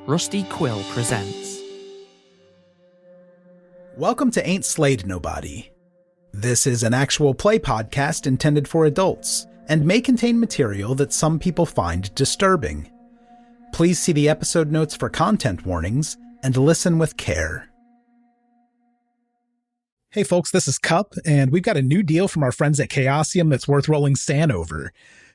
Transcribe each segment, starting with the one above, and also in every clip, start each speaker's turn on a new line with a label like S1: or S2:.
S1: Rusty Quill presents.
S2: Welcome to Ain't Slayed Nobody. This is an actual play podcast intended for adults, and may contain material that some people find disturbing. Please see the episode notes for content warnings, and listen with care. Hey folks, this is Cup, and we've got a new deal from our friends at Chaosium that's worth rolling sand over.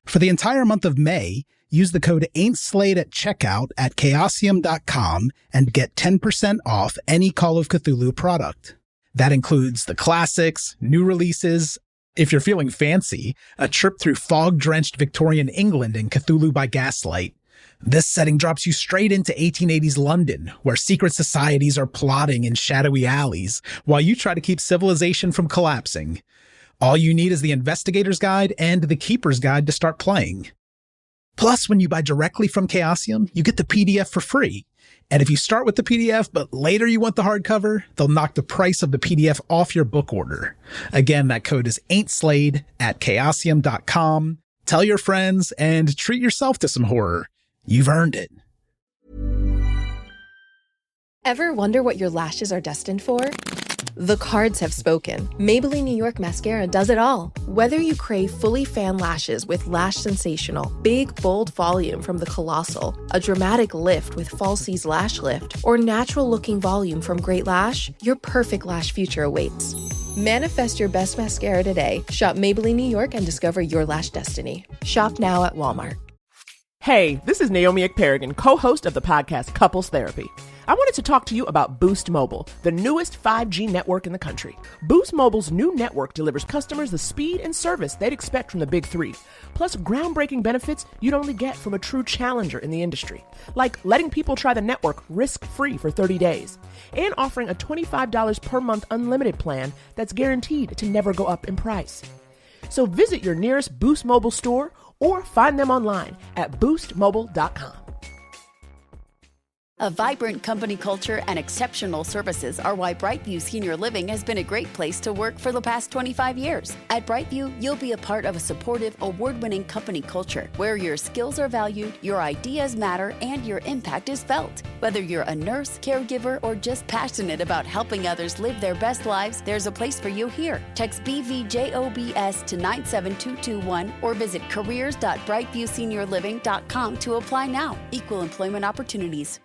S2: For the entire month of May, use the code AIN'TSLAYED at checkout at chaosium.com and get 10% off any Call of Cthulhu product. That includes the classics, new releases, if you're feeling fancy, a trip through fog-drenched Victorian England in Cthulhu by Gaslight. This setting drops you straight into 1880s London, where secret societies are plotting in shadowy alleys, while you try to keep civilization from collapsing. All you need is the Investigator's Guide and the Keeper's Guide to start playing. Plus, when you buy directly from Chaosium, you get the PDF for free. And if you start with the PDF, but later you want the hardcover, they'll knock the price of the PDF off your book order. Again, that code is AIN'TSLAYED at chaosium.com. Tell your friends and treat yourself to some horror. You've earned it.
S3: Ever wonder what your lashes are destined for? The cards have spoken. Maybelline New York Mascara does it all. Whether you crave fully fan lashes with Lash Sensational, big, bold volume from the Colossal, a dramatic lift with Falsies Lash Lift, or natural-looking volume from Great Lash, your perfect lash future awaits. Manifest your best mascara today. Shop Maybelline New York and discover your lash destiny. Shop now at Walmart.
S4: Hey, this is Naomi Ekperigan, co-host of the podcast Couples Therapy. I wanted to talk to you about Boost Mobile, the newest 5G network in the country. Boost Mobile's new network delivers customers the speed and service they'd expect from the big three, plus groundbreaking benefits you'd only get from a true challenger in the industry, like letting people try the network risk-free for 30 days, and offering a $25 per month unlimited plan that's guaranteed to never go up in price. So visit your nearest Boost Mobile store or find them online at boostmobile.com.
S5: A vibrant company culture and exceptional services are why Brightview Senior Living has been a great place to work for the past 25 years. At Brightview, you'll be a part of a supportive, award-winning company culture where your skills are valued, your ideas matter, and your impact is felt. Whether you're a nurse, caregiver, or just passionate about helping others live their best lives, there's a place for you here. Text BVJOBS to 97221 or visit careers.brightviewseniorliving.com to apply now. Equal employment opportunities.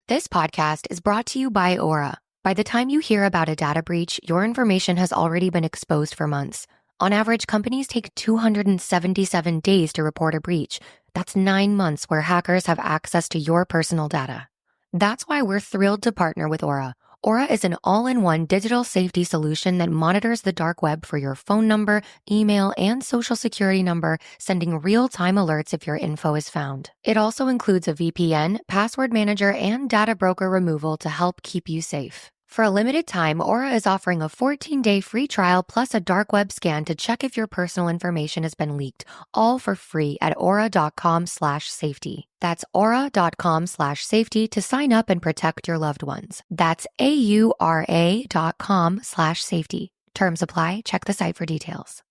S6: This podcast is brought to you by Aura. By the time you hear about a data breach, your information has already been exposed for months. On average, companies take 277 days to report a breach. That's 9 months where hackers have access to your personal data. That's why we're thrilled to partner with Aura. Aura is an all-in-one digital safety solution that monitors the dark web for your phone number, email, and social security number, sending real-time alerts if your info is found. It also includes a VPN, password manager, and data broker removal to help keep you safe. For a limited time, Aura is offering a 14-day free trial plus a dark web scan to check if your personal information has been leaked, all for free at aura.com/safety. That's aura.com/safety to sign up and protect your loved ones. That's AURA.com/safety. Terms apply. Check the site for details.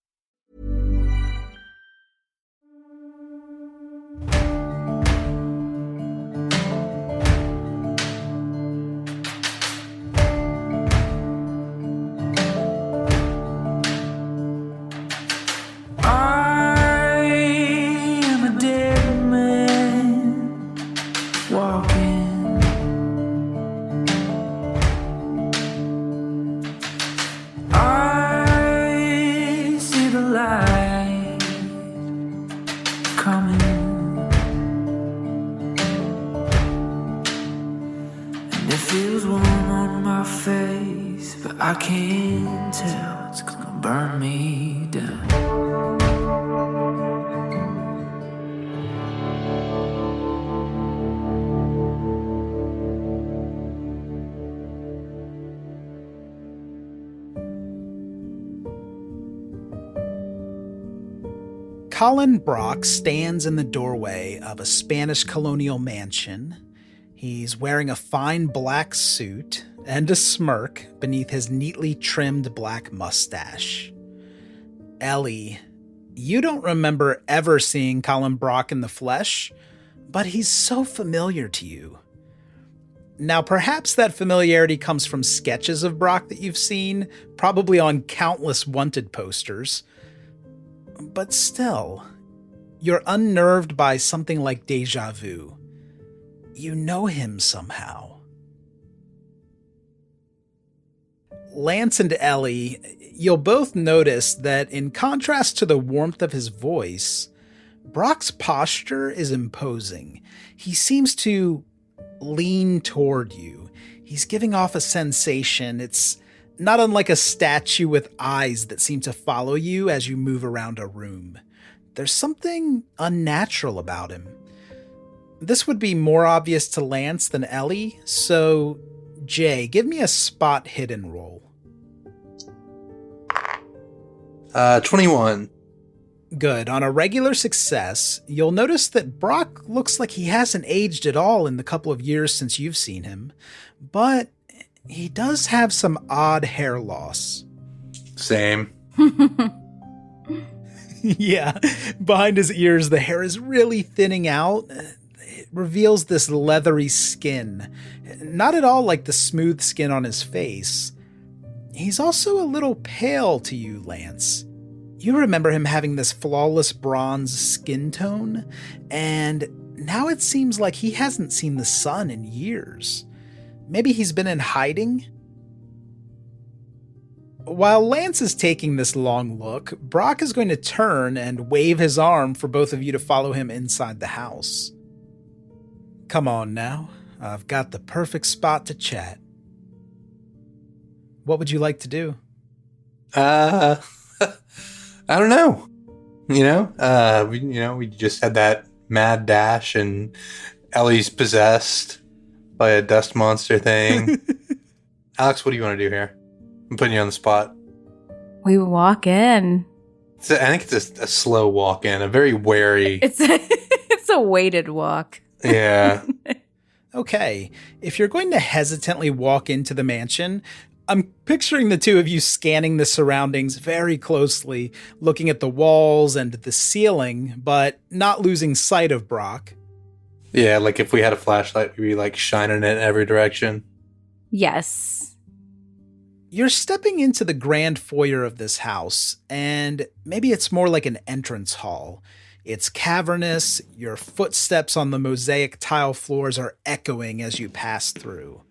S7: I can't tell, it's gonna burn me down.
S2: Colin Brock stands in the doorway of a Spanish colonial mansion. He's wearing a fine black suit and a smirk beneath his neatly trimmed black mustache. Ellie, you don't remember ever seeing Colin Brock in the flesh, but he's so familiar to you. Now, perhaps that familiarity comes from sketches of Brock that you've seen, probably on countless wanted posters. But still, you're unnerved by something like deja vu. You know him somehow. Lance and Ellie, you'll both notice that in contrast to the warmth of his voice, Brock's posture is imposing. He seems to lean toward you. He's giving off a sensation. It's not unlike a statue with eyes that seem to follow you as you move around a room. There's something unnatural about him. This would be more obvious to Lance than Ellie, so Jay, give me a spot hidden roll.
S8: 21.
S2: Good. On a regular success, you'll notice that Brock looks like he hasn't aged at all in the couple of years since you've seen him, but he does have some odd hair loss.
S8: Same.
S2: Yeah, behind his ears, the hair is really thinning out. It reveals this leathery skin, not at all like the smooth skin on his face. He's also a little pale to you, Lance. You remember him having this flawless bronze skin tone, and now it seems like he hasn't seen the sun in years. Maybe he's been in hiding? While Lance is taking this long look, Brock is going to turn and wave his arm for both of you to follow him inside the house. Come on now, I've got the perfect spot to chat. What would you like to do?
S8: I don't know. We just had that mad dash and Ellie's possessed by a dust monster thing. Alex, what do you want to do here? I'm putting you on the spot.
S9: We walk in.
S8: I think it's a slow walk in, a very wary.
S9: It's a weighted walk.
S8: Yeah.
S2: Okay, if you're going to hesitantly walk into the mansion, I'm picturing the two of you scanning the surroundings very closely, looking at the walls and the ceiling, but not losing sight of Brock.
S8: Yeah, like if we had a flashlight, we'd be like shining it in every direction.
S9: Yes.
S2: You're stepping into the grand foyer of this house, and maybe it's more like an entrance hall. It's cavernous, your footsteps on the mosaic tile floors are echoing as you pass through.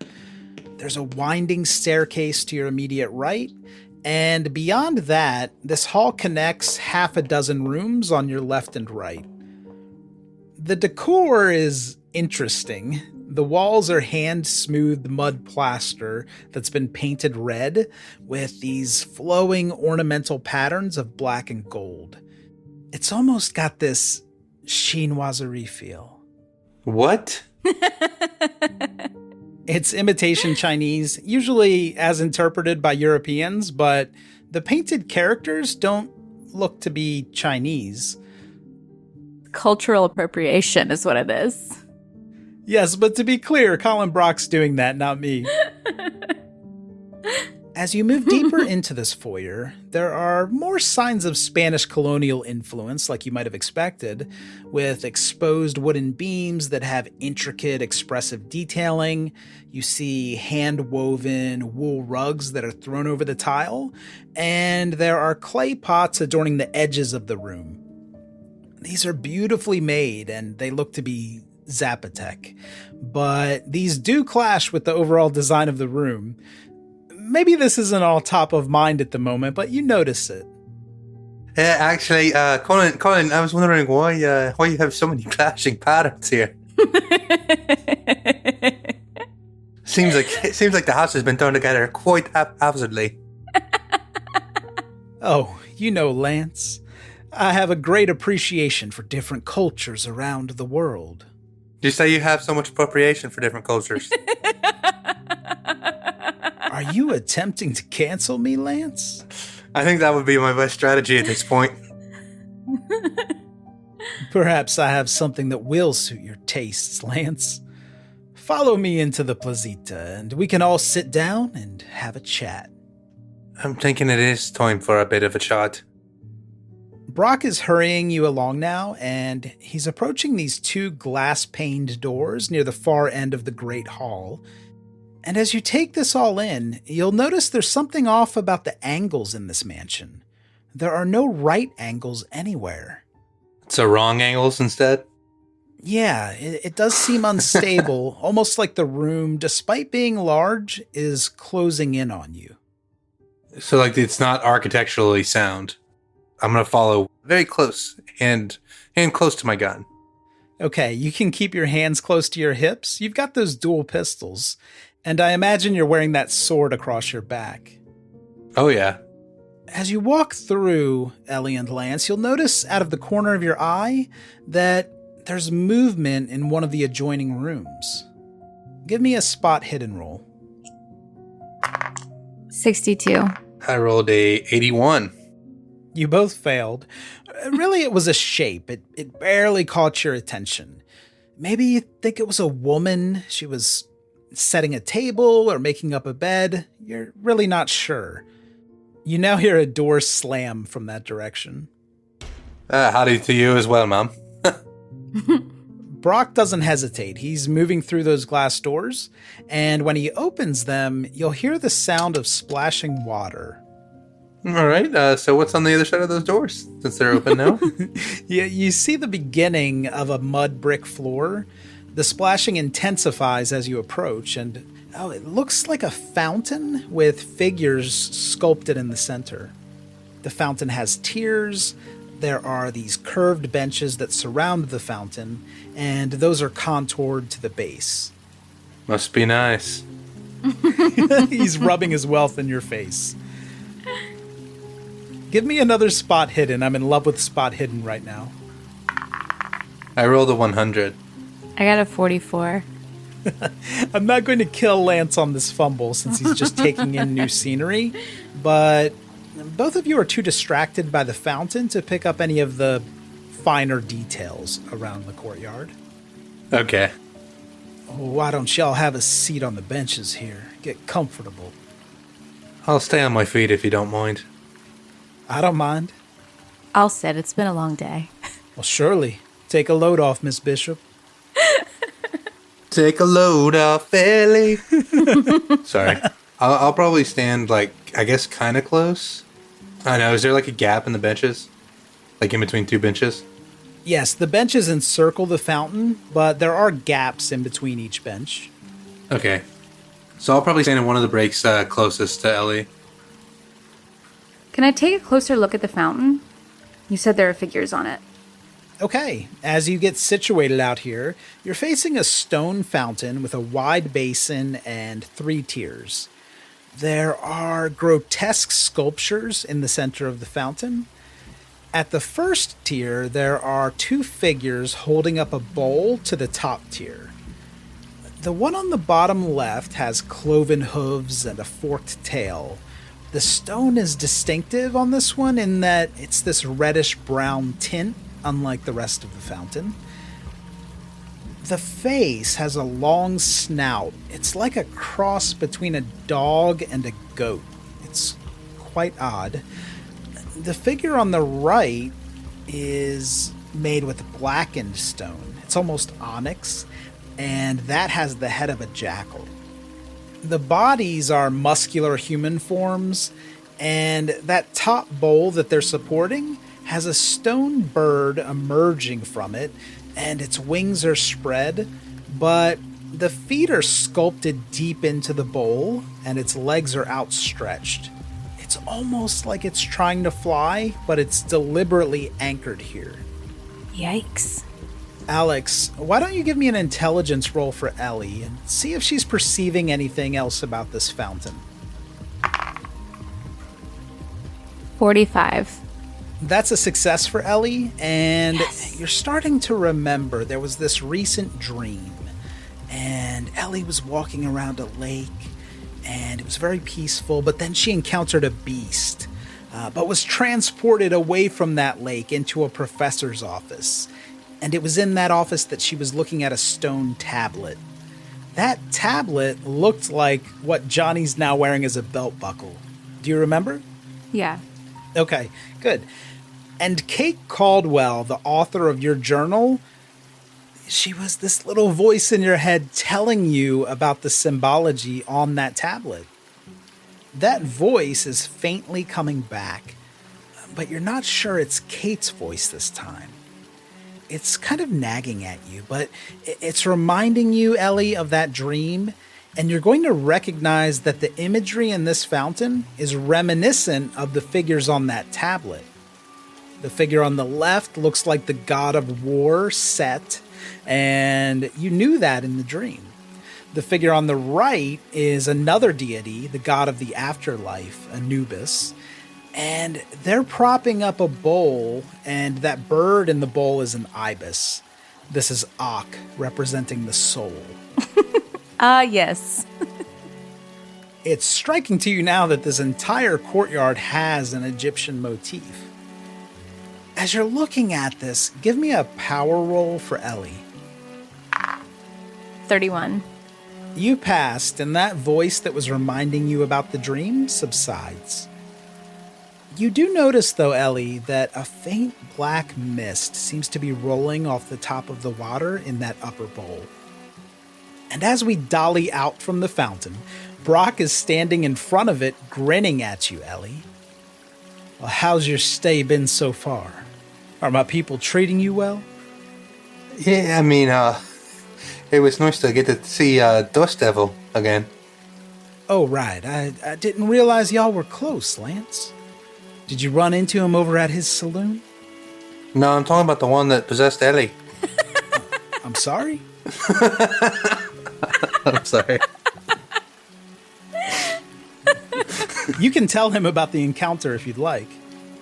S2: There's a winding staircase to your immediate right, and beyond that, this hall connects half a dozen rooms on your left and right. The decor is interesting. The walls are hand-smoothed mud plaster that's been painted red with these flowing ornamental patterns of black and gold. It's almost got this chinoiserie feel.
S8: What?
S2: It's imitation Chinese, usually as interpreted by Europeans, but the painted characters don't look to be Chinese.
S9: Cultural appropriation is what it is.
S2: Yes, but to be clear, Colin Brock's doing that, not me. As you move deeper into this foyer, there are more signs of Spanish colonial influence, like you might have expected, with exposed wooden beams that have intricate, expressive detailing. You see hand-woven wool rugs that are thrown over the tile, and there are clay pots adorning the edges of the room. These are beautifully made, and they look to be Zapotec, but these do clash with the overall design of the room. Maybe this isn't all top of mind at the moment, but you notice it.
S8: Actually, Colin, I was wondering why you have so many clashing patterns here. Seems like the house has been thrown together quite haphazardly.
S2: Oh, you know, Lance, I have a great appreciation for different cultures around the world.
S8: You say you have so much appropriation for different cultures.
S2: Are you attempting to cancel me, Lance?
S8: I think that would be my best strategy at this point.
S2: Perhaps I have something that will suit your tastes, Lance. Follow me into the placita, and we can all sit down and have a chat.
S8: I'm thinking it is time for a bit of a chat.
S2: Brock is hurrying you along now, and he's approaching these two glass-paned doors near the far end of the Great Hall. And as you take this all in, you'll notice there's something off about the angles in this mansion. There are no right angles anywhere.
S8: So wrong angles instead?
S2: Yeah, it does seem unstable, almost like the room, despite being large, is closing in on you.
S8: So like it's not architecturally sound. I'm going to follow very close and close to my gun.
S2: Okay, you can keep your hands close to your hips. You've got those dual pistols, and I imagine you're wearing that sword across your back.
S8: Oh, yeah.
S2: As you walk through, Ellie and Lance, you'll notice out of the corner of your eye that there's movement in one of the adjoining rooms. Give me a spot hidden roll.
S9: 62.
S8: I rolled a 81.
S2: You both failed. Really, it was a shape. It barely caught your attention. Maybe you think it was a woman. She was setting a table or making up a bed. You're really not sure. You now hear a door slam from that direction.
S8: Howdy to you as well, Mom.
S2: Brock doesn't hesitate. He's moving through those glass doors, and when he opens them, you'll hear the sound of splashing water.
S8: All right, so what's on the other side of those doors, since they're open now?
S2: Yeah, you see the beginning of a mud brick floor. The splashing intensifies as you approach, and it looks like a fountain with figures sculpted in the center. The fountain has tiers. There are these curved benches that surround the fountain, and those are contoured to the base.
S8: Must be nice.
S2: He's rubbing his wealth in your face. Give me another spot hidden. I'm in love with spot hidden right now.
S8: I rolled a 100.
S9: I got a 44.
S2: I'm not going to kill Lance on this fumble since he's just taking in new scenery, but both of you are too distracted by the fountain to pick up any of the finer details around the courtyard.
S8: Okay.
S2: Why don't y'all have a seat on the benches here? Get comfortable.
S8: I'll stay on my feet if you don't mind.
S2: I don't mind.
S9: I'll sit. It's been a long day.
S2: Well, surely. Take a load off, Miss Bishop.
S8: Take a load off, Ellie. Sorry. I'll probably stand, I guess, kind of close. I know. Is there, a gap in the benches? In between two benches?
S2: Yes, the benches encircle the fountain, but there are gaps in between each bench.
S8: Okay. So I'll probably stand in one of the breaks closest to Ellie.
S9: Can I take a closer look at the fountain? You said there are figures on it.
S2: Okay, as you get situated out here, you're facing a stone fountain with a wide basin and 3 tiers. There are grotesque sculptures in the center of the fountain. At the first tier, there are 2 figures holding up a bowl to the top tier. The one on the bottom left has cloven hooves and a forked tail. The stone is distinctive on this one in that it's this reddish-brown tint, unlike the rest of the fountain. The face has a long snout. It's like a cross between a dog and a goat. It's quite odd. The figure on the right is made with blackened stone. It's almost onyx, and that has the head of a jackal. The bodies are muscular human forms, and that top bowl that they're supporting has a stone bird emerging from it, and its wings are spread, but the feet are sculpted deep into the bowl, and its legs are outstretched. It's almost like it's trying to fly, but it's deliberately anchored here.
S9: Yikes.
S2: Alex, why don't you give me an intelligence roll for Ellie and see if she's perceiving anything else about this fountain?
S9: 45.
S2: That's a success for Ellie, and
S9: yes.
S2: You're starting to remember there was this recent dream, and Ellie was walking around a lake, and it was very peaceful, but then she encountered a beast, but was transported away from that lake into a professor's office. And it was in that office that she was looking at a stone tablet. That tablet looked like what Johnny's now wearing as a belt buckle. Do you remember?
S9: Yeah.
S2: Okay, good. And Kate Caldwell, the author of your journal, she was this little voice in your head telling you about the symbology on that tablet. That voice is faintly coming back, but you're not sure it's Kate's voice this time. It's kind of nagging at you, but it's reminding you, Ellie, of that dream, and you're going to recognize that the imagery in this fountain is reminiscent of the figures on that tablet. The figure on the left looks like the god of war, Set, and you knew that in the dream. The figure on the right is another deity, the god of the afterlife, Anubis, and they're propping up a bowl, and that bird in the bowl is an ibis. This is Ak, representing the soul.
S9: Yes.
S2: It's striking to you now that this entire courtyard has an Egyptian motif. As you're looking at this, give me a power roll for Ellie.
S9: 31.
S2: You passed, and that voice that was reminding you about the dream subsides. You do notice, though, Ellie, that a faint black mist seems to be rolling off the top of the water in that upper bowl. And as we dolly out from the fountain, Brock is standing in front of it, grinning at you, Ellie. Well, how's your stay been so far? Are my people treating you well?
S8: Yeah, I mean, it was nice to get to see Dust Devil again.
S2: Oh, right. I didn't realize y'all were close, Lance. Did you run into him over at his saloon?
S8: No, I'm talking about the one that possessed Ellie.
S2: I'm sorry?
S8: I'm sorry.
S2: You can tell him about the encounter if you'd like.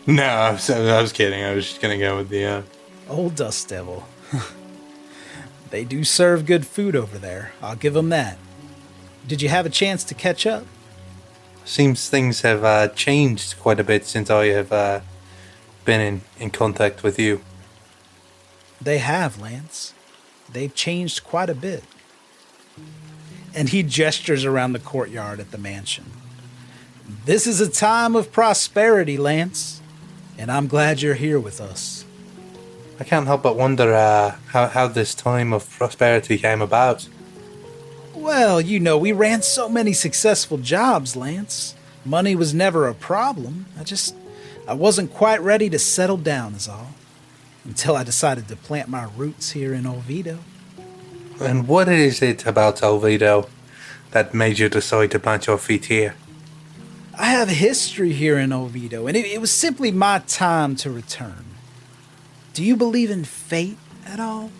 S8: No, I was kidding. I was just going to go with the...
S2: Old Dust Devil. They do serve good food over there. I'll give them that. Did you have a chance to catch up?
S8: Seems things have changed quite a bit since I have been in contact with you.
S2: They have, Lance. They've changed quite a bit. And he gestures around the courtyard at the mansion. This is a time of prosperity, Lance, and I'm glad you're here with us.
S8: I can't help but wonder how this time of prosperity came about.
S2: Well, you know, we ran so many successful jobs, Lance. Money was never a problem. I wasn't quite ready to settle down is all. Until I decided to plant my roots here in Olvido.
S8: And what is it about Olvido that made you decide to plant your feet here?
S2: I have a history here in Olvido, and it was simply my time to return. Do you believe in fate at all?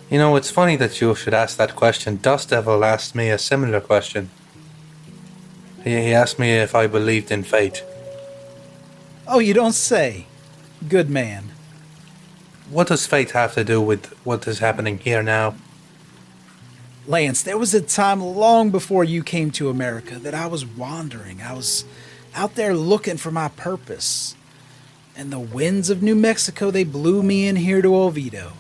S8: You know, it's funny that you should ask that question. Dust Devil asked me a similar question. He asked me if I believed in fate.
S2: Oh, you don't say. Good man.
S8: What does fate have to do with what is happening here now?
S2: Lance, there was a time long before you came to America that I was wandering. I was out there looking for my purpose. And the winds of New Mexico, they blew me in here to Olvido.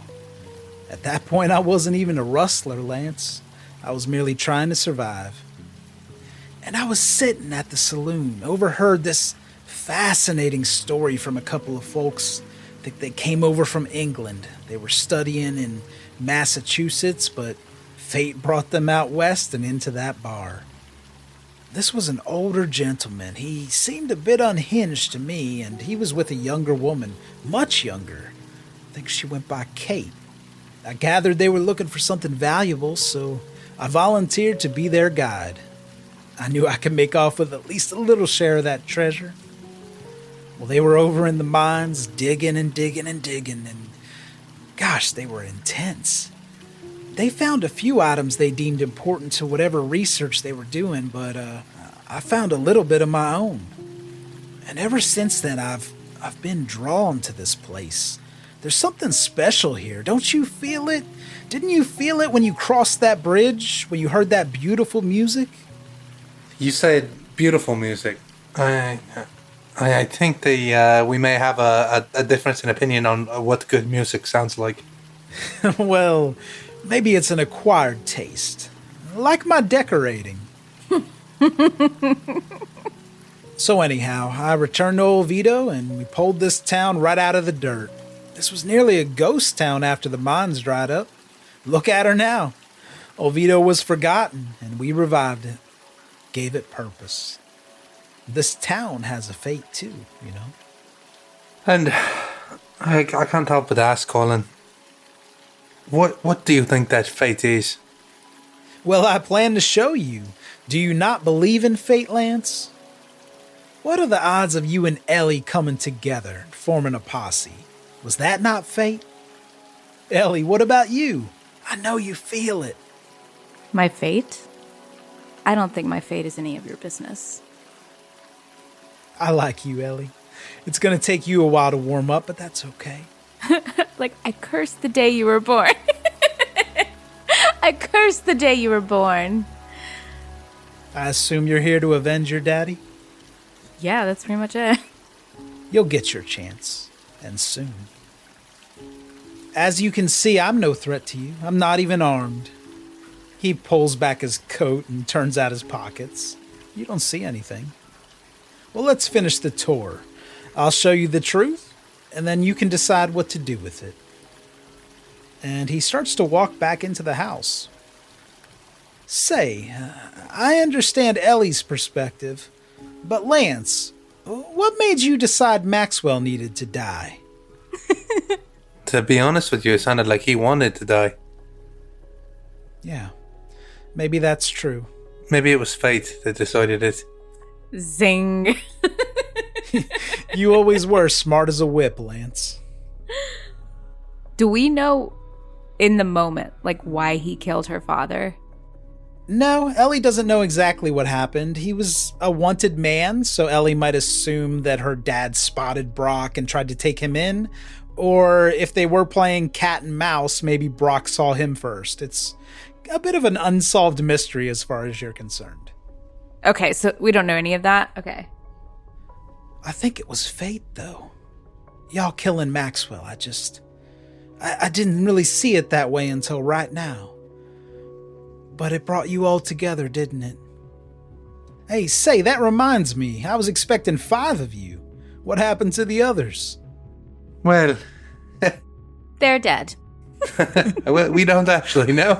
S2: At that point, I wasn't even a rustler, Lance. I was merely trying to survive. And I was sitting at the saloon, overheard this fascinating story from a couple of folks. I think they came over from England. They were studying in Massachusetts, but fate brought them out west and into that bar. This was an older gentleman. He seemed a bit unhinged to me, and he was with a younger woman, much younger. I think she went by Kate. I gathered they were looking for something valuable, so I volunteered to be their guide. I knew I could make off with at least a little share of that treasure. Well, they were over in the mines, digging and digging and digging, and gosh, they were intense. They found a few items they deemed important to whatever research they were doing, but I found a little bit of my own. And ever since then, I've been drawn to this place. There's something special here. Don't you feel it? Didn't you feel it when you crossed that bridge, when you heard that beautiful music?
S8: You said beautiful music. I think we may have a difference in opinion on what good music sounds like.
S2: Well, maybe it's an acquired taste. Like my decorating.
S10: So anyhow, I returned to Olvido and we pulled this town right out of the dirt. This was nearly a ghost town after the mines dried up. Look at her now. Olvido was forgotten and we revived it. Gave it purpose. This town has a fate too, you know.
S8: And I can't help but ask, Colin, what do you think that fate is?
S10: Well, I plan to show you. Do you not believe in fate, Lance? What are the odds of you and Ellie coming together, forming a posse? Was that not fate? Ellie, what about you? I know you feel it.
S9: My fate? I don't think my fate is any of your business.
S10: I like you, Ellie. It's going to take you a while to warm up, but that's okay.
S9: Like, I cursed the day you were born. I cursed the day you were born.
S10: I assume you're here to avenge your daddy?
S9: Yeah, that's pretty much it.
S10: You'll get your chance, and soon. As you can see, I'm no threat to you. I'm not even armed. He pulls back his coat and turns out his pockets. You don't see anything. Well, let's finish the tour. I'll show you the truth, and then you can decide what to do with it. And he starts to walk back into the house. Say, I understand Ellie's perspective, but Lance, what made you decide Maxwell needed to die?
S8: To be honest with you, it sounded like he wanted to die.
S10: Yeah, maybe that's true.
S8: Maybe it was fate that decided it.
S9: Zing.
S10: You always were smart as a whip, Lance.
S9: Do we know in the moment, like, why he killed her father?
S10: No, Ellie doesn't know exactly what happened. He was a wanted man, so Ellie might assume that her dad spotted Brock and tried to take him in. Or if they were playing cat and mouse, maybe Brock saw him first. It's a bit of an unsolved mystery as far as you're concerned.
S9: Okay, so we don't know any of that? Okay.
S10: I think it was fate, though. Y'all killing Maxwell, I didn't really see it that way until right now. But it brought you all together, didn't it? Hey, say, that reminds me. I was expecting 5 of you. What happened to the others?
S8: Well...
S9: They're dead.
S8: Well, we don't actually know.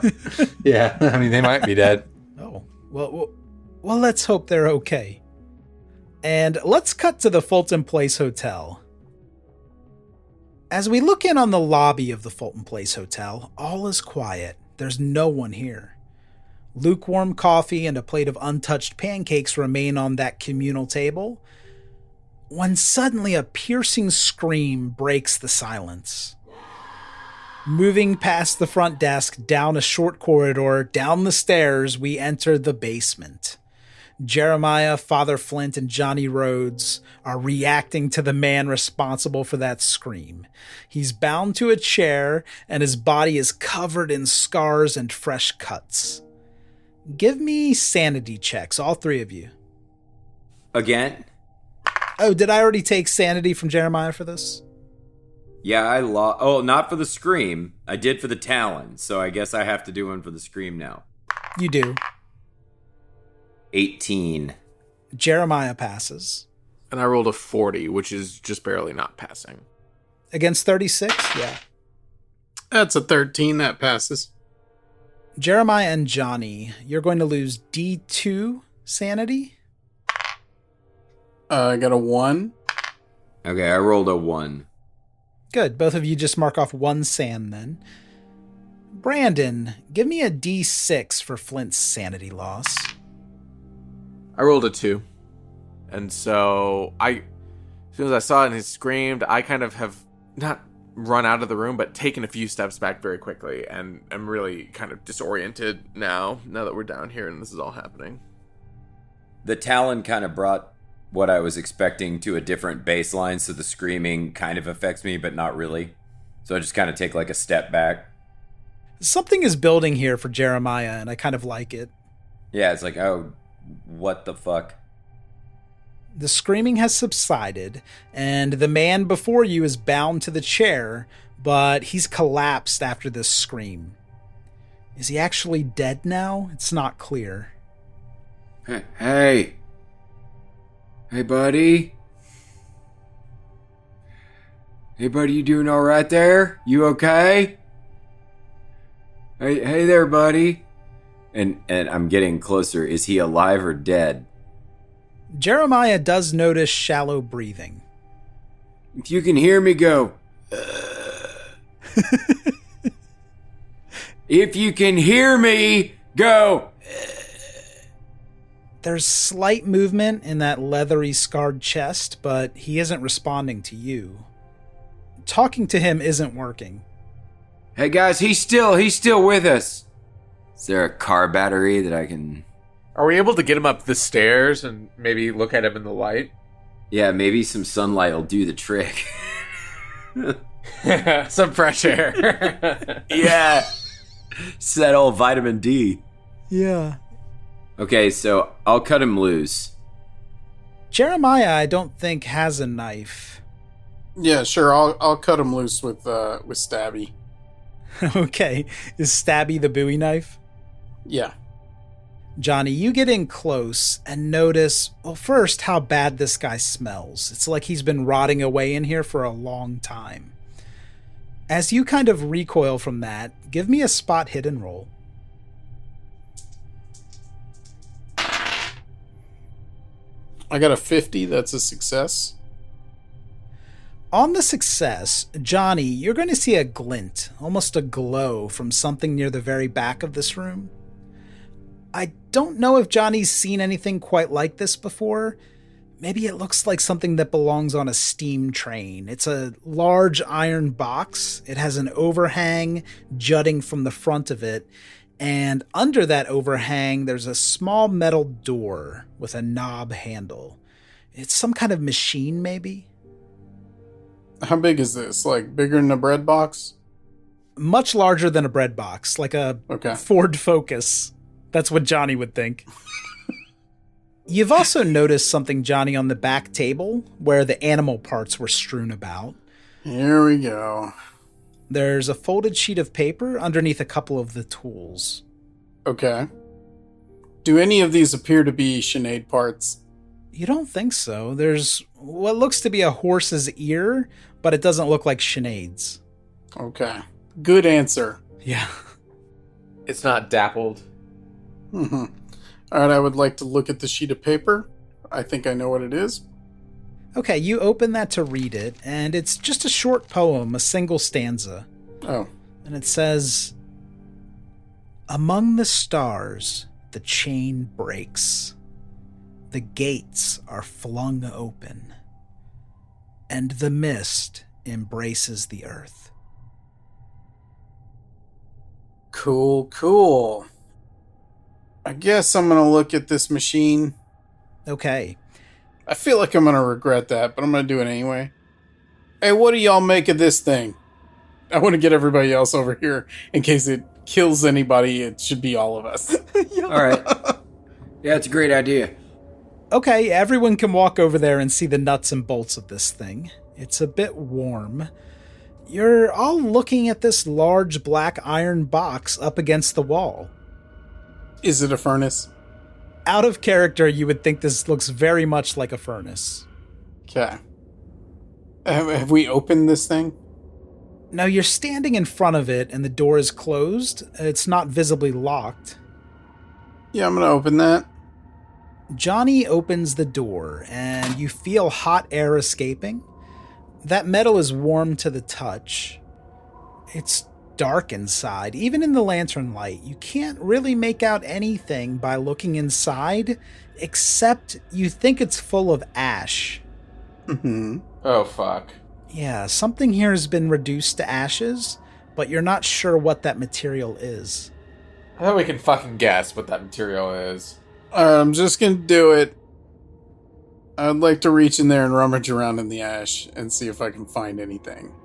S8: Yeah, I mean, they might be dead.
S10: Oh, well, let's hope they're okay. And let's cut to the Fulton Place Hotel. As we look in on the lobby of the Fulton Place Hotel, all is quiet. There's no one here. Lukewarm coffee and a plate of untouched pancakes remain on that communal table, when suddenly a piercing scream breaks the silence. Moving past the front desk, down a short corridor, down the stairs, we enter the basement. Jeremiah, Father Flint, and Johnny Rhodes are reacting to the man responsible for that scream. He's bound to a chair, and his body is covered in scars and fresh cuts. Give me sanity checks, all 3 of you.
S11: Again?
S10: Oh, did I already take sanity from Jeremiah for this?
S11: Yeah, I lost. Oh, not for the scream. I did for the Talon, so I guess I have to do one for the scream now.
S10: You do.
S11: 18.
S10: Jeremiah passes.
S12: And I rolled a 40, which is just barely not passing.
S10: Against 36? Yeah.
S12: That's a 13, that passes.
S10: Jeremiah and Johnny, you're going to lose D2 sanity?
S12: I got a 1.
S11: Okay, I rolled a 1.
S10: Good. Both of you just mark off 1 san then. Brandon, give me a D6 for Flint's sanity loss.
S12: I rolled a 2. And so as soon as I saw it and he screamed, I kind of have not run out of the room, but taken a few steps back very quickly, and I'm really kind of disoriented now that we're down here and this is all happening.
S11: The Talon kind of brought what I was expecting to a different baseline, so the screaming kind of affects me, but not really. So I just kind of take like a step back.
S10: Something is building here for Jeremiah, and I kind of like it.
S11: Yeah, it's like, oh, what the fuck?
S10: The screaming has subsided, and the man before you is bound to the chair, but he's collapsed after this scream. Is he actually dead now? It's not clear.
S11: Hey, Hey, buddy. Hey, buddy, you doing all right there? You okay? Hey there, buddy. And I'm getting closer. Is he alive or dead?
S10: Jeremiah does notice shallow breathing.
S11: If you can hear me, go. If you can hear me, go.
S10: There's slight movement in that leathery, scarred chest, but he isn't responding to you. Talking to him isn't working.
S11: Hey guys, he's still with us. Is there a car battery that I can...
S12: Are we able to get him up the stairs and maybe look at him in the light?
S11: Yeah, maybe some sunlight will do the trick.
S12: Some fresh air.
S11: Yeah. Settle vitamin D.
S10: Yeah.
S11: Okay, so I'll cut him loose.
S10: Jeremiah, I don't think, has a knife.
S13: Yeah, sure. I'll cut him loose with Stabby.
S10: Okay. Is Stabby the Bowie knife?
S13: Yeah.
S10: Johnny, you get in close and notice, well, first, how bad this guy smells. It's like he's been rotting away in here for a long time. As you kind of recoil from that, give me a spot hidden roll.
S13: I got a 50. That's a success.
S10: On the success, Johnny, you're going to see a glint, almost a glow from something near the very back of this room. I don't know if Johnny's seen anything quite like this before. Maybe it looks like something that belongs on a steam train. It's a large iron box. It has an overhang jutting from the front of it. And under that overhang, there's a small metal door with a knob handle. It's some kind of machine, maybe?
S13: How big is this? Like bigger than a bread box?
S10: Much larger than a bread box, like a Ford Focus. That's what Johnny would think. You've also noticed something, Johnny, on the back table where the animal parts were strewn about.
S13: Here we go.
S10: There's a folded sheet of paper underneath a couple of the tools.
S13: Okay. Do any of these appear to be Sinead parts?
S10: You don't think so. There's what looks to be a horse's ear, but it doesn't look like Sinead's.
S13: Okay. Good answer.
S10: Yeah.
S12: It's not dappled.
S13: Mm-hmm. All right, I would like to look at the sheet of paper. I think I know what it is.
S10: Okay, you open that to read it, and it's just a short poem, a single stanza.
S13: Oh.
S10: And it says, "Among the stars, the chain breaks. The gates are flung open, and the mist embraces the earth."
S13: Cool. I guess I'm going to look at this machine.
S10: Okay.
S13: I feel like I'm going to regret that, but I'm going to do it anyway. Hey, what do y'all make of this thing? I want to get everybody else over here in case it kills anybody. It should be all of us.
S11: All right. Yeah, it's a great idea.
S10: Okay, everyone can walk over there and see the nuts and bolts of this thing. It's a bit warm. You're all looking at this large black iron box up against the wall.
S13: Is it a furnace?
S10: Out of character, you would think this looks very much like a furnace.
S13: Okay. Have we opened this thing?
S10: No, you're standing in front of it and the door is closed. It's not visibly locked.
S13: Yeah, I'm going to open that.
S10: Johnny opens the door and you feel hot air escaping. That metal is warm to the touch. It's dark inside. Even in the lantern light, you can't really make out anything by looking inside, except you think it's full of ash.
S13: Mm-hmm.
S12: Oh, fuck.
S10: Yeah, something here has been reduced to ashes, but you're not sure what that material is.
S12: I thought we can fucking guess what that material is.
S13: I'm just going to do it. I'd like to reach in there and rummage around in the ash and see if I can find anything.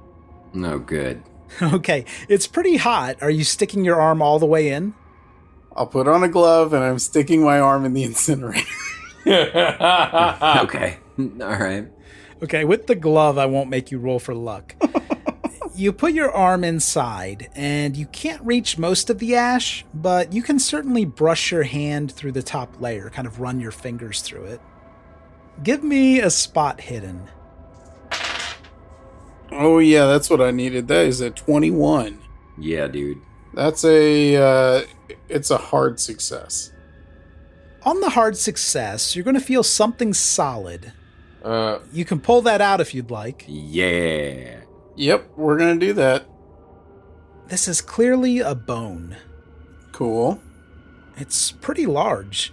S11: No good.
S10: Okay, it's pretty hot. Are you sticking your arm all the way in?
S13: I'll put on a glove and I'm sticking my arm in the incinerator.
S11: Okay, all right.
S10: Okay, with the glove, I won't make you roll for luck. You put your arm inside, and you can't reach most of the ash, but you can certainly brush your hand through the top layer, kind of run your fingers through it. Give me a spot hidden.
S13: Oh, yeah, that's what I needed. That is a 21.
S11: Yeah, dude.
S13: That's it's a hard success.
S10: On the hard success, you're going to feel something solid. You can pull that out if you'd like.
S11: Yeah.
S13: Yep, we're going to do that.
S10: This is clearly a bone.
S13: Cool.
S10: It's pretty large.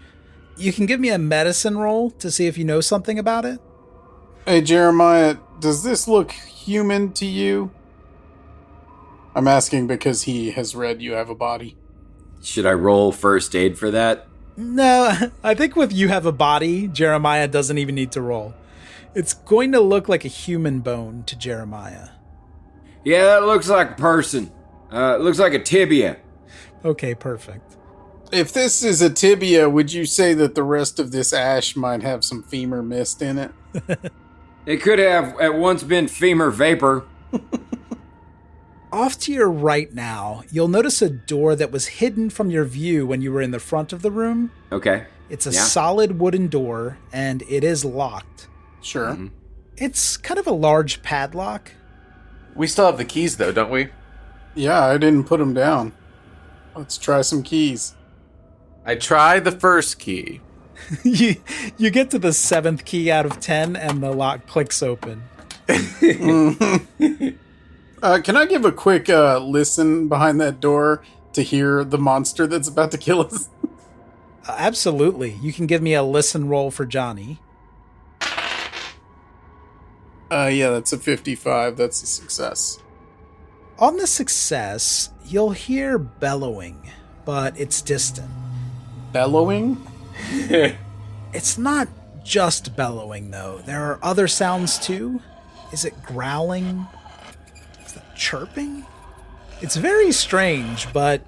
S10: You can give me a medicine roll to see if you know something about it.
S13: Hey, Jeremiah, does this look human to you? I'm asking because he has read You Have a Body.
S11: Should I roll first aid for that?
S10: No, I think with You Have a Body, Jeremiah doesn't even need to roll. It's going to look like a human bone to Jeremiah.
S11: Yeah, that looks like a person. It looks like a tibia.
S10: Okay, perfect.
S13: If this is a tibia, would you say that the rest of this ash might have some femur mist in it?
S11: It could have at once been femur vapor.
S10: Off to your right now, you'll notice a door that was hidden from your view when you were in the front of the room.
S11: Okay.
S10: It's a solid wooden door, and it is locked.
S13: Sure.
S11: Mm-hmm.
S10: It's kind of a large padlock.
S12: We still have the keys, though, don't we?
S13: Yeah, I didn't put them down. Let's try some keys.
S12: I tried the first key.
S10: you get to the 7th key out of 10, and the lock clicks open.
S13: Can I give a quick listen behind that door to hear the monster that's about to kill us?
S10: Absolutely. You can give me a listen roll for Johnny.
S13: Yeah, that's a 55. That's a success.
S10: On the success, you'll hear bellowing, but it's distant.
S13: Bellowing?
S10: It's not just bellowing, though. There are other sounds, too. Is it growling? Is it chirping? It's very strange, but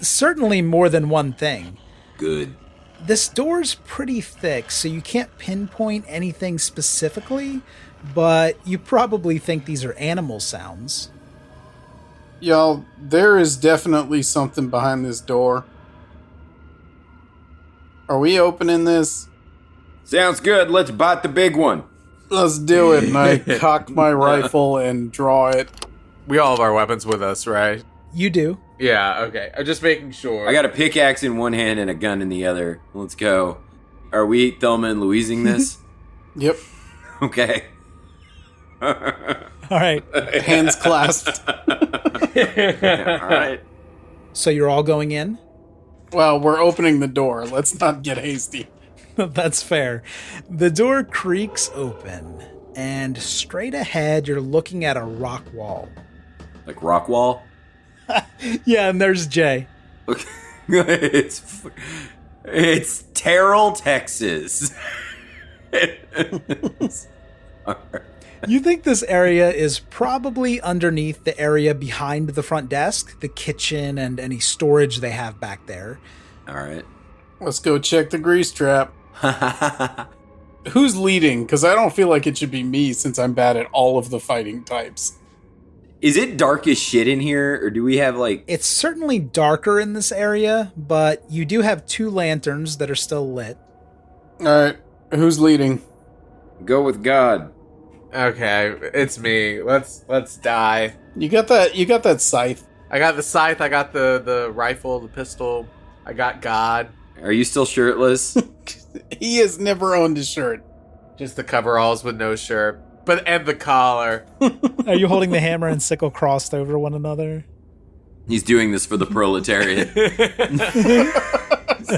S10: certainly more than one thing.
S11: Good.
S10: This door's pretty thick, so you can't pinpoint anything specifically, but you probably think these are animal sounds.
S13: Y'all, there is definitely something behind this door. Are we opening this?
S11: Sounds good. Let's bite the big one.
S13: Let's do it. And I cock my rifle and draw it.
S12: We all have our weapons with us, right?
S10: You do.
S12: Yeah, okay. I'm just making sure.
S11: I got a pickaxe in one hand and a gun in the other. Let's go. Are we Thelma and Louising this?
S13: Yep.
S11: Okay.
S10: All right.
S13: Hands clasped.
S11: All right.
S10: So you're all going in?
S13: Well, we're opening the door. Let's not get hasty.
S10: That's fair. The door creaks open, and straight ahead, you're looking at a rock wall.
S11: Like rock wall?
S10: Yeah, and there's Jay.
S11: It's Terrell, Texas.
S10: You think this area is probably underneath the area behind the front desk, the kitchen, and any storage they have back there.
S11: All right.
S13: Let's go check the grease trap. Who's leading? Because I don't feel like it should be me since I'm bad at all of the fighting types.
S11: Is it dark as shit in here, or do we have like...
S10: It's certainly darker in this area, but you do have 2 lanterns that are still lit.
S13: All right. Who's leading?
S11: Go with God.
S12: Okay, it's me. Let's die.
S13: You got that scythe.
S12: I got the scythe, I got the rifle, the pistol. I got God.
S11: Are you still shirtless?
S13: He has never owned a shirt.
S12: Just the coveralls with no shirt. And the collar.
S10: Are you holding the hammer and sickle crossed over one another?
S11: He's doing this for the proletariat.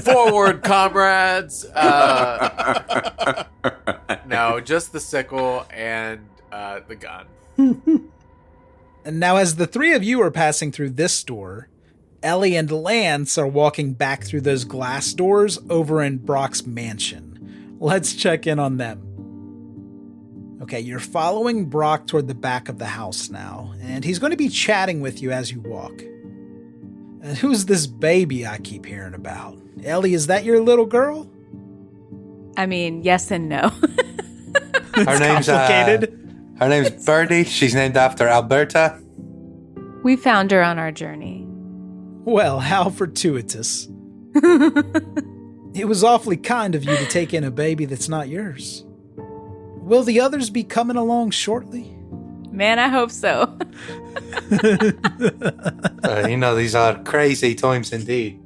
S12: Forward, comrades. No, just the sickle and the gun.
S10: And now as the 3 of you are passing through this door, Ellie and Lance are walking back through those glass doors over in Brock's mansion. Let's check in on them. Okay, you're following Brock toward the back of the house now, and he's going to be chatting with you as you walk. And who's this baby I keep hearing about? Ellie, is that your little girl?
S9: I mean, yes and no.
S8: Her name's
S10: complicated.
S8: Her name's Birdie. She's named after Alberta.
S9: We found her on our journey.
S10: Well, how fortuitous. It was awfully kind of you to take in a baby that's not yours. Will the others be coming along shortly?
S9: Man, I hope so.
S8: These are crazy times indeed.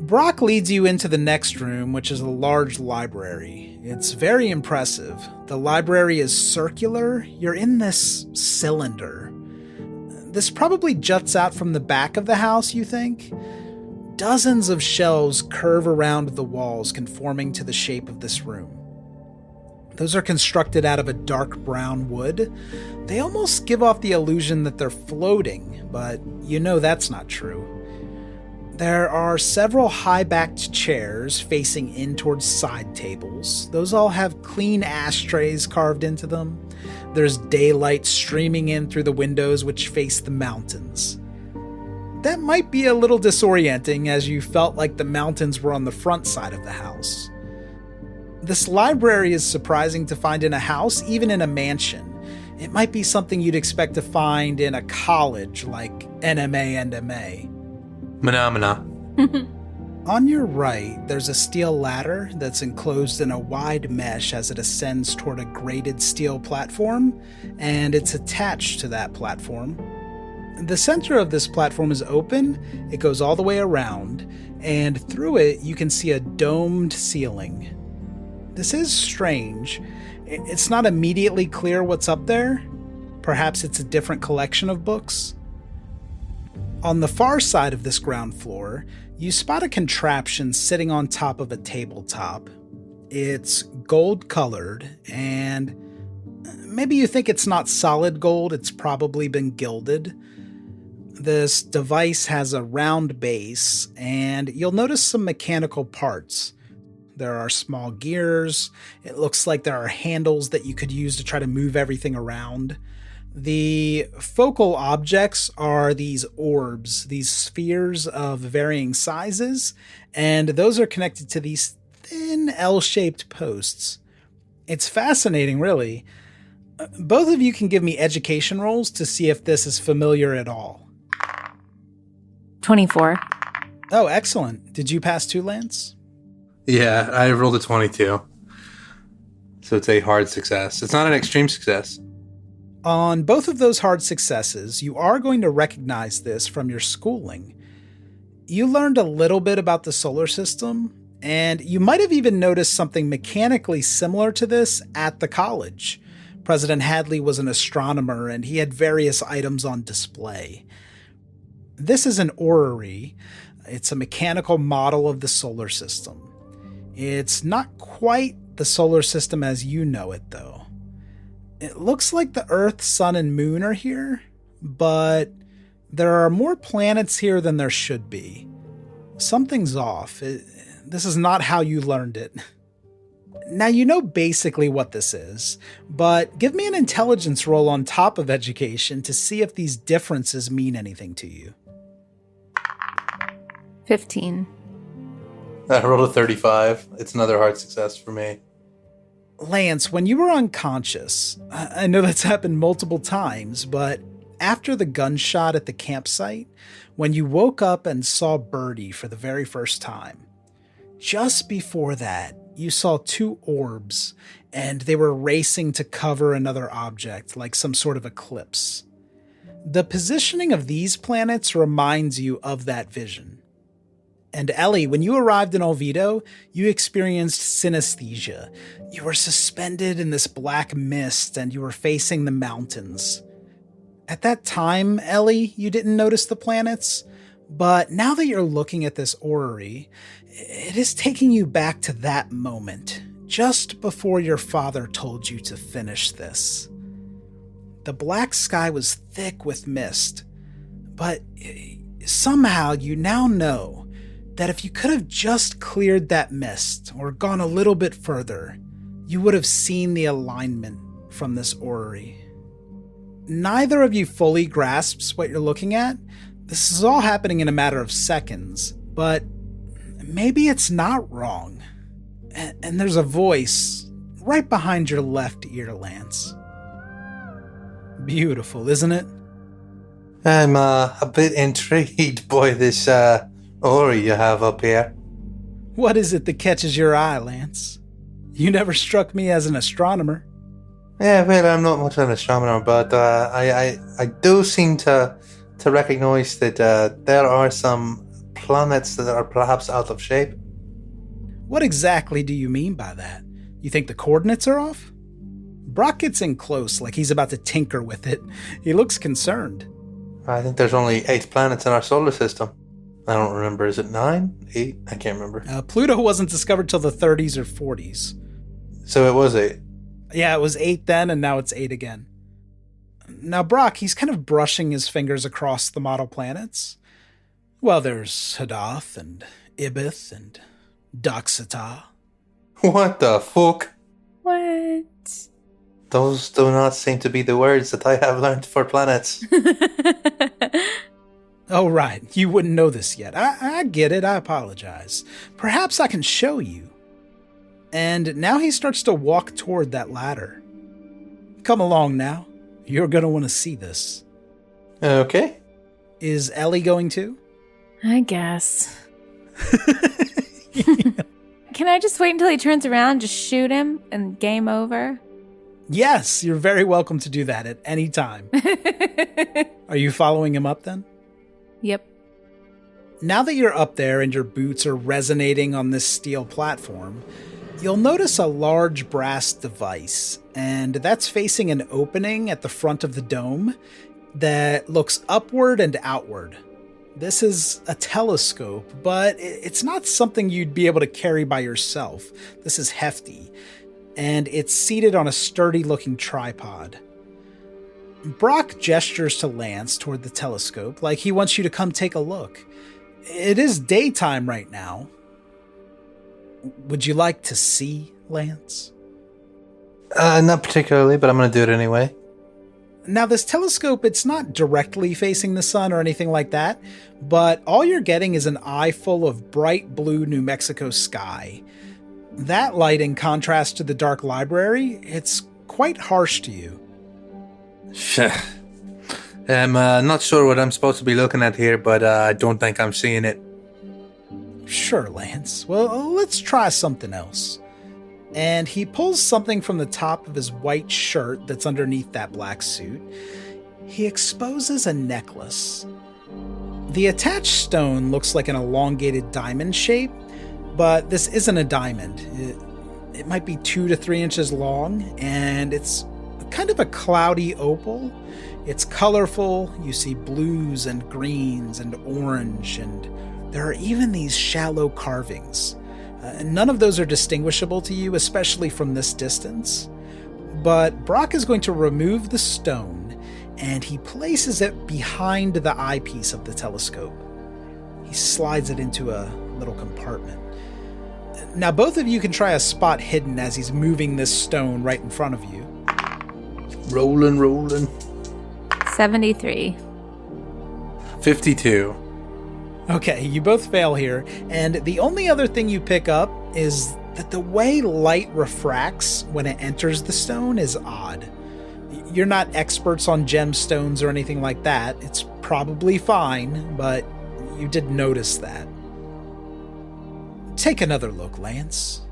S10: Brock leads you into the next room, which is a large library. It's very impressive. The library is circular. You're in this cylinder. This probably juts out from the back of the house, you think? Dozens of shelves curve around the walls, conforming to the shape of this room. Those are constructed out of a dark brown wood. They almost give off the illusion that they're floating, but you know that's not true. There are several high-backed chairs facing in towards side tables. Those all have clean ashtrays carved into them. There's daylight streaming in through the windows which face the mountains. That might be a little disorienting, as you felt like the mountains were on the front side of the house. This library is surprising to find in a house, even in a mansion. It might be something you'd expect to find in a college like NMA and MA.
S8: Phenomena.
S10: On your right, there's a steel ladder that's enclosed in a wide mesh as it ascends toward a grated steel platform, and it's attached to that platform. The center of this platform is open, it goes all the way around, and through it you can see a domed ceiling. This is strange. It's not immediately clear what's up there. Perhaps it's a different collection of books. On the far side of this ground floor, you spot a contraption sitting on top of a tabletop. It's gold-colored, and maybe you think it's not solid gold, it's probably been gilded. This device has a round base, and you'll notice some mechanical parts. There are small gears. It looks like there are handles that you could use to try to move everything around. The focal objects are these orbs, these spheres of varying sizes, and those are connected to these thin L-shaped posts. It's fascinating, really. Both of you can give me education rolls to see if this is familiar at all.
S9: 24.
S10: Oh, excellent. Did you pass too, Lance?
S8: Yeah, I rolled a 22. So it's a hard success. It's not an extreme success.
S10: On both of those hard successes, you are going to recognize this from your schooling. You learned a little bit about the solar system, and you might have even noticed something mechanically similar to this at the college. President Hadley was an astronomer, and he had various items on display. This is an orrery. It's a mechanical model of the solar system. It's not quite the solar system as you know it, though. It looks like the Earth, Sun, and Moon are here, but there are more planets here than there should be. Something's off. This is not how you learned it. Now you know basically what this is, but give me an intelligence roll on top of education to see if these differences mean anything to you.
S9: 15.
S8: I rolled a 35. It's another hard success for me.
S10: Lance, when you were unconscious, I know that's happened multiple times, but after the gunshot at the campsite, when you woke up and saw Birdie for the very first time, just before that, you saw two orbs, and they were racing to cover another object, like some sort of eclipse. The positioning of these planets reminds you of that vision. And Ellie, when you arrived in Olvido, you experienced synesthesia. You were suspended in this black mist, and you were facing the mountains. At that time, Ellie, you didn't notice the planets, but now that you're looking at this orrery, it is taking you back to that moment, just before your father told you to finish this. The black sky was thick with mist, but somehow you now know that if you could have just cleared that mist or gone a little bit further, you would have seen the alignment from this orrery. Neither of you fully grasps what you're looking at. This is all happening in a matter of seconds, but maybe it's not wrong. And there's a voice right behind your left ear, Lance. Beautiful, isn't it?
S8: I'm a bit intrigued by this orrery you have up here.
S10: What is it that catches your eye, Lance? You never struck me as an astronomer.
S8: Yeah, well, I'm not much of an astronomer, but I do seem to recognize that there are some planets that are perhaps out of shape.
S10: What exactly do you mean by that? You think the coordinates are off? Brock gets in close, like he's about to tinker with it. He looks concerned.
S8: I think there's only 8 planets in our solar system. I don't remember. Is it 9? 8? I can't remember.
S10: Pluto wasn't discovered till the 30s or 40s.
S8: So it was 8.
S10: Yeah, it was 8 then, and now it's 8 again. Now, Brock, he's kind of brushing his fingers across the model planets. Well, there's Hadath and Ibith and Doxata.
S8: What the fuck?
S9: What?
S8: Those do not seem to be the words that I have learned for planets.
S10: Oh, right. You wouldn't know this yet. I get it. I apologize. Perhaps I can show you. And now he starts to walk toward that ladder. Come along now. You're going to want to see this.
S8: Okay.
S10: Is Ellie going to?
S9: I guess. Can I just wait until he turns around, just shoot him, and game over?
S10: Yes, you're very welcome to do that at any time. Are you following him up then?
S9: Yep.
S10: Now that you're up there and your boots are resonating on this steel platform, you'll notice a large brass device, and that's facing an opening at the front of the dome that looks upward and outward. This is a telescope, but it's not something you'd be able to carry by yourself. This is hefty, and it's seated on a sturdy-looking tripod. Brock gestures to Lance toward the telescope, like he wants you to come take a look. It is daytime right now. Would you like to see, Lance?
S8: Not particularly, but I'm going to do it anyway.
S10: Now, this telescope, it's not directly facing the sun or anything like that, but all you're getting is an eye full of bright blue New Mexico sky. That light, in contrast to the dark library, it's quite harsh to you.
S8: I'm not sure what I'm supposed to be looking at here, but I don't think I'm seeing it.
S10: Sure, Lance. Well, let's try something else. And he pulls something from the top of his white shirt that's underneath that black suit. He exposes a necklace. The attached stone looks like an elongated diamond shape, but this isn't a diamond. It might be 2 to 3 inches long, and it's kind of a cloudy opal. It's colorful. You see blues and greens and orange, and there are even these shallow carvings. None of those are distinguishable to you, especially from this distance. But Brock is going to remove the stone, and he places it behind the eyepiece of the telescope. He slides it into a little compartment. Now, both of you can try a spot hidden as he's moving this stone right in front of you.
S8: Rolling.
S9: 73.
S8: 52.
S10: Okay, you both fail here, and the only other thing you pick up is that the way light refracts when it enters the stone is odd. You're not experts on gemstones or anything like that. It's probably fine, but you did notice that. Take another look, Lance.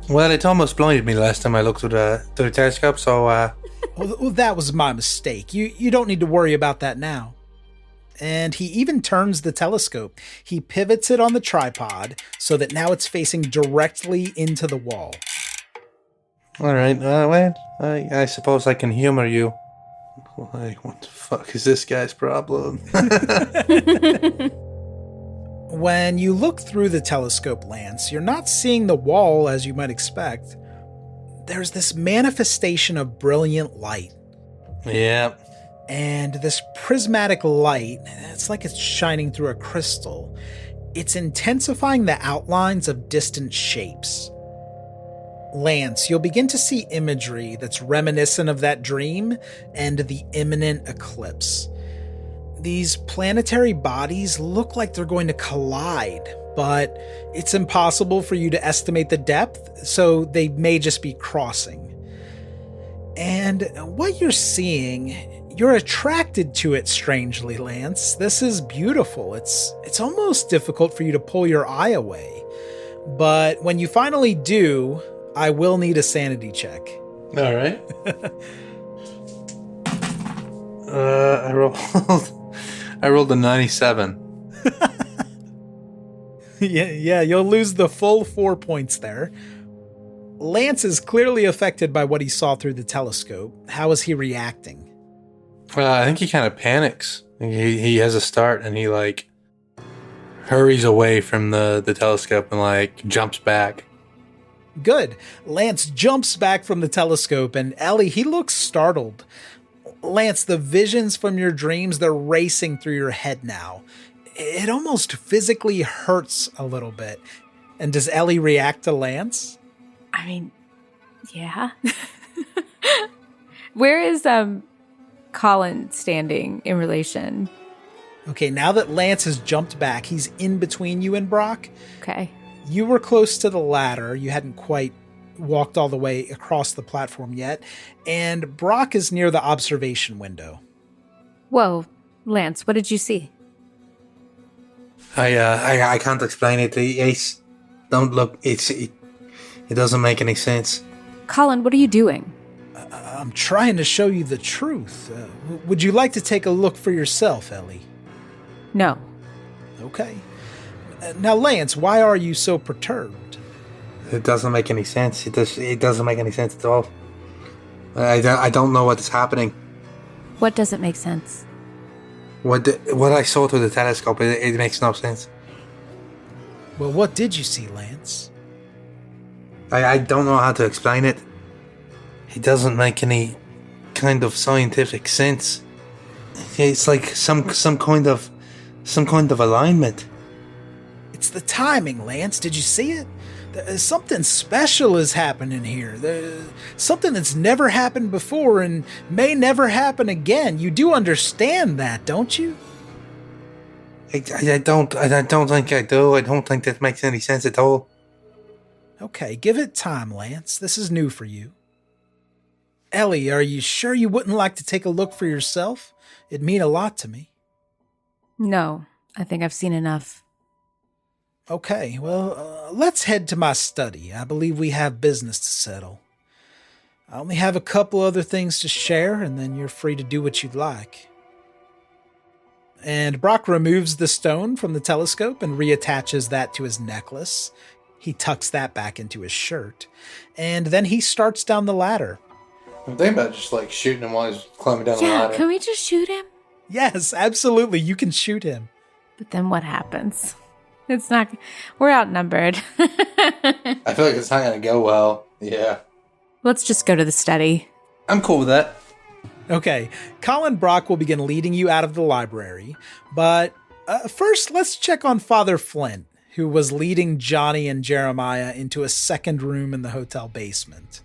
S8: Well, it almost blinded me last time I looked through the telescope, so...
S10: Well, that was my mistake. You don't need to worry about that now. And he even turns the telescope. He pivots it on the tripod so that now it's facing directly into the wall.
S8: All right, well, I suppose I can humor you. Like, what the fuck is this guy's problem?
S10: When you look through the telescope, Lance, you're not seeing the wall as you might expect. There's this manifestation of brilliant light.
S8: Yeah.
S10: And this prismatic light, it's like it's shining through a crystal. It's intensifying the outlines of distant shapes. Lance, you'll begin to see imagery that's reminiscent of that dream and the imminent eclipse. These planetary bodies look like they're going to collide, but it's impossible for you to estimate the depth, so they may just be crossing. And what you're seeing, you're attracted to it strangely, Lance. This is beautiful. It's almost difficult for you to pull your eye away. But when you finally do, I will need a sanity check.
S8: All right. I rolled a 97.
S10: Yeah, you'll lose the full 4 points there. Lance is clearly affected by what he saw through the telescope. How is he reacting?
S8: I think he kind of panics. He has a start and he like hurries away from the telescope and like jumps back.
S10: Good. Lance jumps back from the telescope, and Ellie, he looks startled. Lance, the visions from your dreams, they're racing through your head now. It almost physically hurts a little bit. And does Ellie react to Lance?
S9: I mean, yeah. Where is Colin standing in relation?
S10: Okay, now that Lance has jumped back, he's in between you and Brock.
S9: Okay.
S10: You were close to the ladder. You hadn't quite walked all the way across the platform yet. And Brock is near the observation window.
S9: Whoa, Lance, what did you see?
S8: I can't explain it. Ace, don't look. It doesn't make any sense.
S9: Colin, what are you doing?
S10: I'm trying to show you the truth. Would you like to take a look for yourself, Ellie?
S9: No.
S10: Okay. Now, Lance, why are you so perturbed?
S8: It doesn't make any sense. It doesn't make any sense at all. I don't know what is happening.
S9: What doesn't make sense?
S8: What I saw through the telescope, it makes no sense.
S10: Well, what did you see, Lance?
S8: I don't know how to explain it. It doesn't make any kind of scientific sense. It's like some kind of alignment.
S10: It's the timing, Lance. Did you see it? Something special is happening here. Something that's never happened before and may never happen again. You do understand that, don't you?
S8: I don't think I do. I don't think that makes any sense at all.
S10: Okay, give it time, Lance. This is new for you. Ellie, are you sure you wouldn't like to take a look for yourself? It'd mean a lot to me.
S9: No, I think I've seen enough.
S10: Okay, well, let's head to my study. I believe we have business to settle. I only have a couple other things to share, and then you're free to do what you'd like. And Brock removes the stone from the telescope and reattaches that to his necklace. He tucks that back into his shirt, and then he starts down the ladder.
S8: I'm thinking about just like shooting him while he's climbing down the ladder.
S9: Yeah, can we just shoot him?
S10: Yes, absolutely, you can shoot him.
S9: But then what happens? It's not... We're outnumbered.
S8: I feel like it's not going to go well. Yeah.
S9: Let's just go to the study.
S8: I'm cool with that.
S10: Okay, Colin Brock will begin leading you out of the library, but first let's check on Father Flint, who was leading Johnny and Jeremiah into a second room in the hotel basement.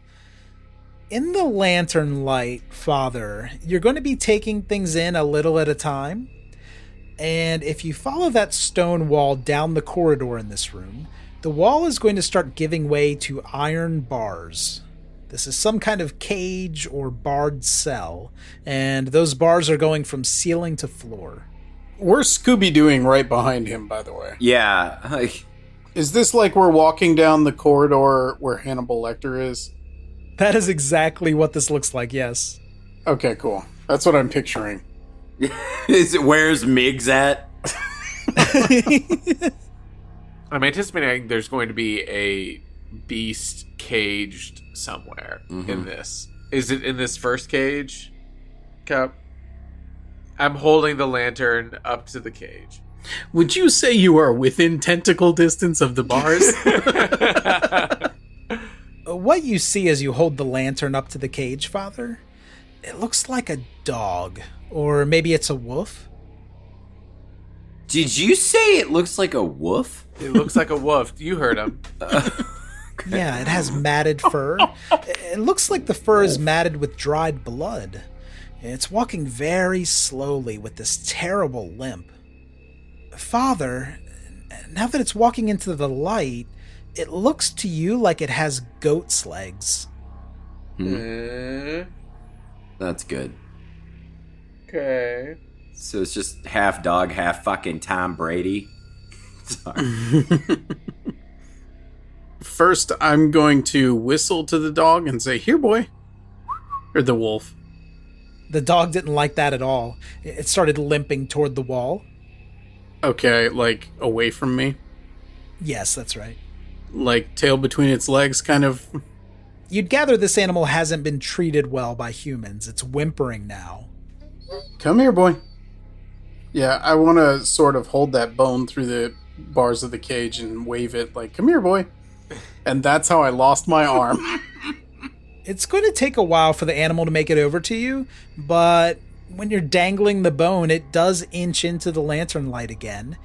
S10: In the lantern light, Father, you're going to be taking things in a little at a time. And if you follow that stone wall down the corridor in this room, the wall is going to start giving way to iron bars. This is some kind of cage or barred cell, and those bars are going from ceiling to floor.
S13: We're Scooby-Dooing right behind him, by the way.
S11: Yeah.
S13: Is this like we're walking down the corridor where Hannibal Lecter is?
S10: That is exactly what this looks like, yes.
S13: Okay, cool. That's what I'm picturing.
S11: Where's Miggs at?
S12: I'm anticipating there's going to be a beast caged somewhere in this. Is it in this first cage, Cup? I'm holding the lantern up to the cage.
S13: Would you say you are within tentacle distance of the bars?
S10: What you see as you hold the lantern up to the cage, Father, it looks like a dog. Or maybe it's a wolf?
S11: Did you say it looks like a wolf?
S12: It looks like a wolf. You heard him.
S10: Yeah, it has matted fur. It looks like the fur is matted with dried blood. It's walking very slowly with this terrible limp. Father, now that it's walking into the light, it looks to you like it has goat's legs.
S11: That's good.
S12: Okay.
S11: So it's just half dog, half fucking Tom Brady. Sorry.
S13: First, I'm going to whistle to the dog and say, "Here, boy." Or the wolf?
S10: The dog didn't like that at all. It started limping toward the wall.
S13: Okay, like, away from me?
S10: Yes, that's right.
S13: Like, tail between its legs, kind of?
S10: You'd gather this animal hasn't been treated well by humans. It's whimpering now.
S13: Come here, boy. Yeah, I want to sort of hold that bone through the bars of the cage and wave it like, come here, boy. And that's how I lost my arm.
S10: It's going to take a while for the animal to make it over to you, but when you're dangling the bone, it does inch into the lantern light again.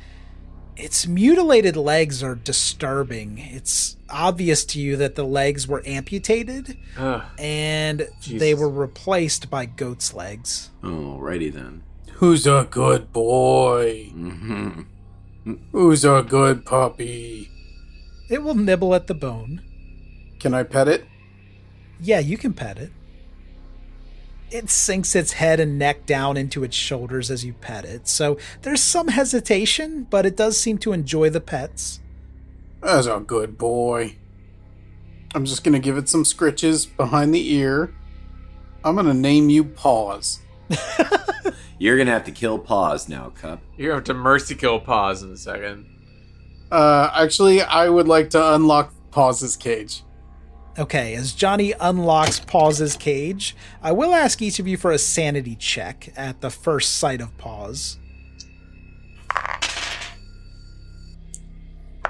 S10: Its mutilated legs are disturbing. It's obvious to you that the legs were amputated, and they were replaced by goat's legs.
S11: Alrighty then.
S13: Who's a good boy? Who's a good puppy?
S10: It will nibble at the bone.
S13: Can I pet it?
S10: Yeah, you can pet it. It sinks its head and neck down into its shoulders as you pet it, so there's some hesitation, but it does seem to enjoy the pets.
S13: That's a good boy. I'm just going to give it some scritches behind the ear. I'm going to name you Paws.
S11: You're going to have to kill Paws now, Cup.
S12: You're going to have to mercy kill Paws in a second.
S13: Actually, I would like to unlock Paws' cage.
S10: Okay, as Johnny unlocks Paws' cage, I will ask each of you for a sanity check at the first sight of Paws.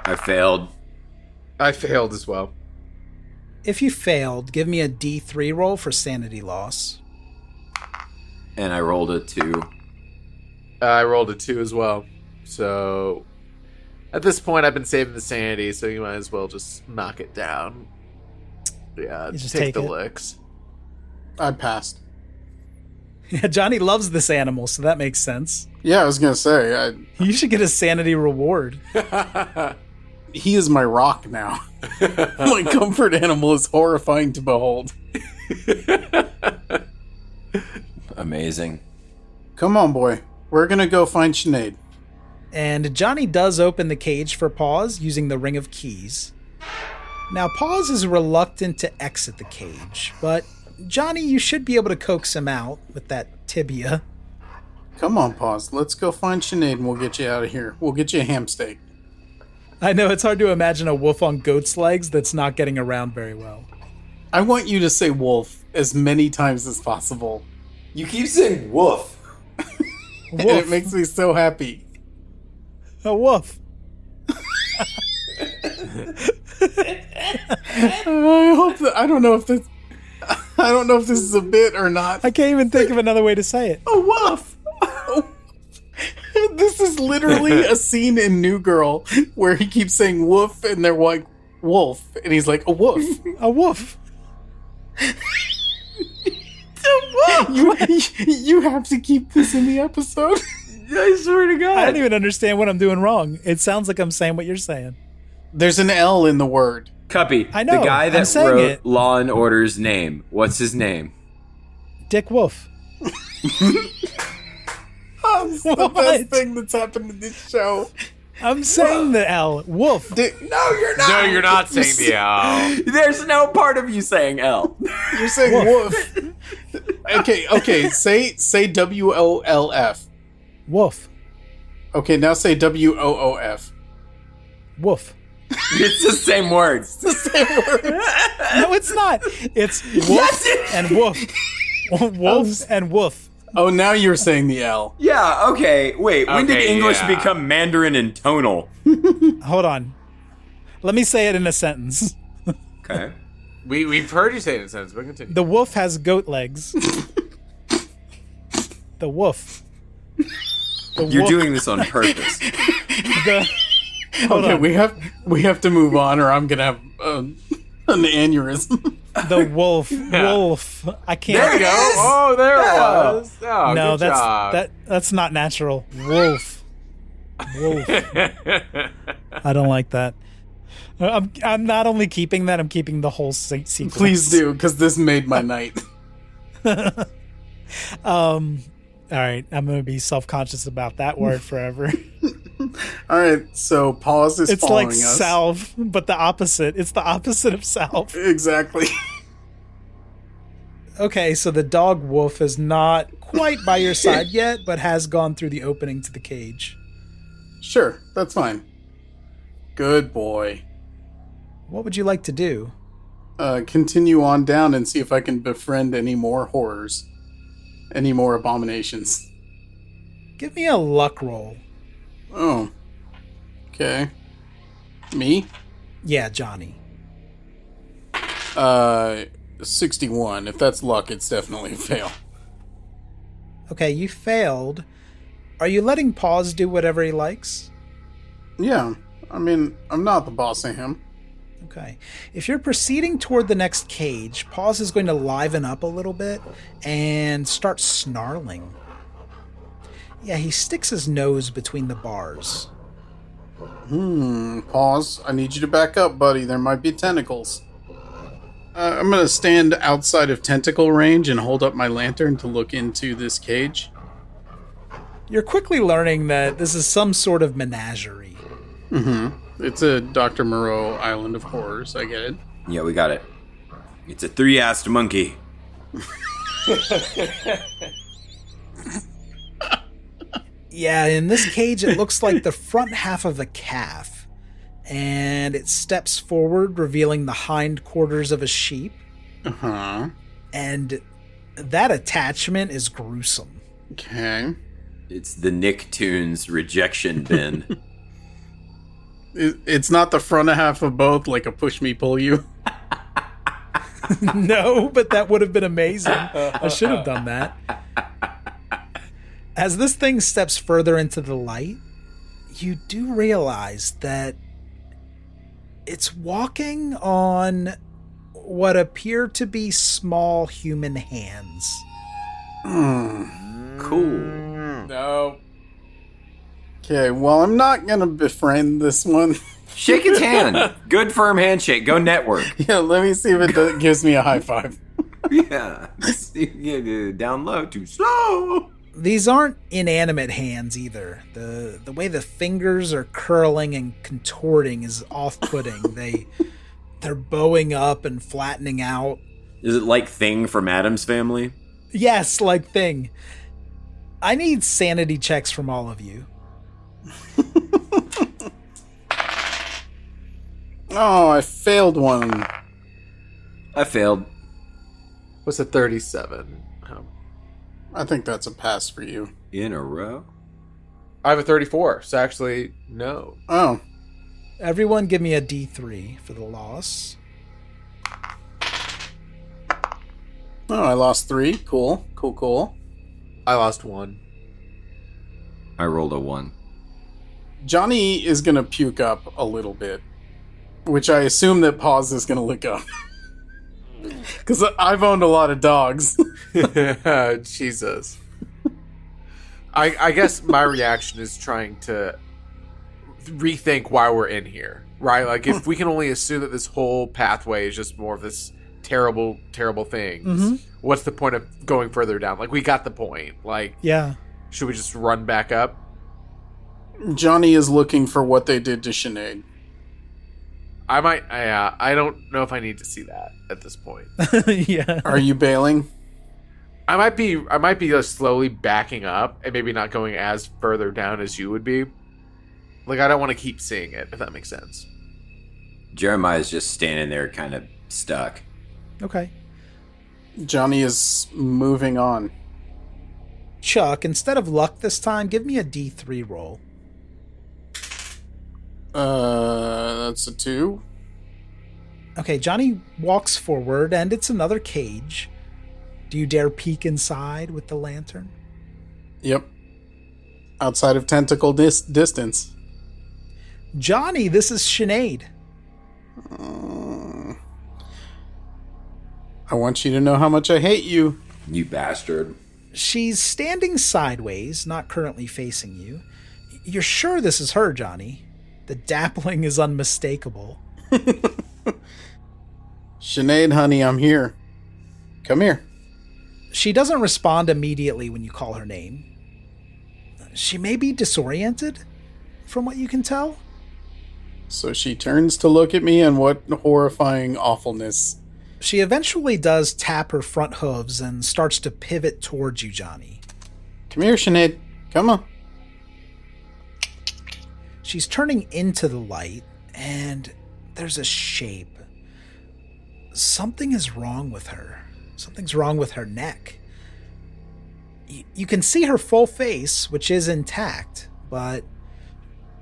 S11: I failed.
S12: I failed as well.
S10: If you failed, give me a D3 roll for sanity loss.
S11: And I rolled a 2.
S12: I rolled a 2 as well. So, at this point, I've been saving the sanity, so you might as well just knock it down. Yeah,
S10: You just
S12: take the
S10: it.
S12: licks.
S13: I passed.
S10: Yeah, Johnny loves this animal, so that makes sense.
S13: Yeah, I was going to say.
S10: You should get a sanity reward.
S13: He is my rock now. My comfort animal is horrifying to behold.
S11: Amazing.
S13: Come on, boy. We're going to go find Sinead.
S10: And Johnny does open the cage for Paws using the Ring of Keys. Now, Paws is reluctant to exit the cage, but Johnny, you should be able to coax him out with that tibia.
S13: Come on, Paws. Let's go find Sinead and we'll get you out of here. We'll get you a ham steak.
S10: I know, it's hard to imagine a wolf on goat's legs that's not getting around very well.
S13: I want you to say wolf as many times as possible.
S11: You keep saying woof.
S13: And it makes me so happy.
S10: A wolf.
S13: I don't know if this is a bit or not.
S10: I can't even think of another way to say it.
S13: A wolf. This is literally a scene in New Girl where he keeps saying woof and they're like wolf and he's like a woof.
S10: A wolf.
S13: You have to keep this in the episode.
S12: I swear to God.
S10: I don't even understand what I'm doing wrong. It sounds like I'm saying what you're saying.
S13: There's an L in the word.
S11: Cuppy,
S10: I know,
S11: the guy
S10: I'm
S11: that
S10: saying
S11: wrote
S10: it.
S11: Law and Order's name. What's his name?
S10: Dick Wolf.
S13: It's the best thing that's happened in this show.
S10: I'm saying the L. Wolf.
S11: No, you're not.
S12: No, you're not saying the L.
S11: There's no part of you saying L.
S13: You're saying wolf. Okay. Say WOLF.
S10: Wolf.
S13: Okay, now say WOOF.
S10: Wolf.
S11: It's the same words.
S13: The same word.
S10: No, it's not. It's wolf and woof. Wolf and woof.
S13: Oh, now you're saying the L.
S11: Yeah, okay. Wait, when did English
S12: yeah.
S11: become Mandarin and tonal?
S10: Hold on. Let me say it in a sentence.
S11: Okay.
S12: We've heard you say it in a sentence, but continue.
S10: The wolf has goat legs. The wolf.
S11: You're doing this on purpose.
S10: Hold on.
S13: we have to move on, or I'm gonna have an aneurysm.
S10: The wolf. Wolf. I can't.
S12: There you go. Oh, there it was. Oh,
S10: No,
S12: good job.
S10: that's not natural. Wolf. Wolf. I don't like that. I'm not only keeping that, I'm keeping the whole sequence.
S13: Please do, because this made my night.
S10: All right, I'm gonna be self-conscious about that word forever.
S13: All right, so Paws is
S10: It's
S13: following
S10: like
S13: us.
S10: salve, but the opposite. It's the opposite of salve.
S13: Exactly.
S10: Okay, so the dog wolf is not quite by your side yet, but has gone through the opening to the cage.
S13: Sure, that's fine. Good boy.
S10: What would you like to do?
S13: Continue on down and see if I can befriend any more horrors. Any more abominations.
S10: Give me a luck roll.
S13: Oh. Okay. Me?
S10: Yeah, Johnny.
S13: 61. If that's luck, it's definitely a fail.
S10: Okay, you failed. Are you letting Paws do whatever he likes?
S13: Yeah. I mean, I'm not the boss of him.
S10: Okay. If you're proceeding toward the next cage, Paws is going to liven up a little bit and start snarling. Yeah, he sticks his nose between the bars.
S13: Pause. I need you to back up, buddy. There might be tentacles. I'm going to stand outside of tentacle range and hold up my lantern to look into this cage.
S10: You're quickly learning that this is some sort of menagerie.
S13: It's a Dr. Moreau Island of Horrors. I get it.
S11: Yeah, we got it. It's a 3-assed monkey.
S10: Yeah, in this cage, it looks like the front half of a calf. And it steps forward, revealing the hindquarters of a sheep. And that attachment is gruesome.
S13: Okay.
S11: It's the Nicktoons rejection bin.
S13: It's not the front half of both, like a push me, pull you.
S10: No, but that would have been amazing. I should have done that. As this thing steps further into the light, you do realize that it's walking on what appear to be small human hands.
S11: Cool.
S13: No. Okay, well, I'm not going to befriend this one.
S11: Shake its hand. Good firm handshake. Go network.
S13: Yeah, let me see if it gives me a high five.
S11: Yeah. Down low, too slow.
S10: These aren't inanimate hands either. The way the fingers are curling and contorting is off-putting. They're bowing up and flattening out.
S11: Is it like Thing from Addams Family?
S10: Yes, like Thing. I need sanity checks from all of you.
S13: Oh, I failed one.
S11: I failed.
S12: What's a 37?
S13: I think that's a pass for you.
S11: In a row?
S12: I have a 34, so actually, no.
S13: Oh.
S10: Everyone give me a D3 for the loss.
S13: Oh, I lost 3. Cool. Cool.
S12: I lost 1.
S11: I rolled a 1.
S13: Johnny is going to puke up a little bit, which I assume that Paws is going to lick up. Because I've owned a lot of dogs.
S12: Jesus. I guess my reaction is trying to rethink why we're in here, right? Like, if we can only assume that this whole pathway is just more of this terrible, terrible things, what's the point of going further down? Like, we got the point. Like,
S10: yeah.
S12: Should we just run back up?
S13: Johnny is looking for what they did to Sinead.
S12: I don't know if I need to see that at this point.
S10: Yeah.
S13: Are you bailing?
S12: I might be just slowly backing up and maybe not going as further down as you would be. Like, I don't want to keep seeing it, if that makes sense.
S11: Jeremiah's just standing there kind of stuck.
S10: Okay.
S13: Johnny is moving on.
S10: Chuck, instead of luck this time, give me a D3 roll.
S13: That's a 2.
S10: Okay, Johnny walks forward, and it's another cage. Do you dare peek inside with the lantern?
S13: Yep. Outside of tentacle distance.
S10: Johnny, this is Sinead.
S13: I want you to know how much I hate you.
S11: You bastard.
S10: She's standing sideways, not currently facing you. You're sure this is her, Johnny? The dappling is unmistakable.
S13: Sinead, honey, I'm here. Come here.
S10: She doesn't respond immediately when you call her name. She may be disoriented, from what you can tell.
S13: So she turns to look at me, and what horrifying awfulness
S10: She eventually does tap her front hooves and starts to pivot towards you, Johnny.
S13: Come here, Sinead. Come on.
S10: She's turning into the light, and there's a shape. Something is wrong with her. Something's wrong with her neck. You can see her full face, which is intact, but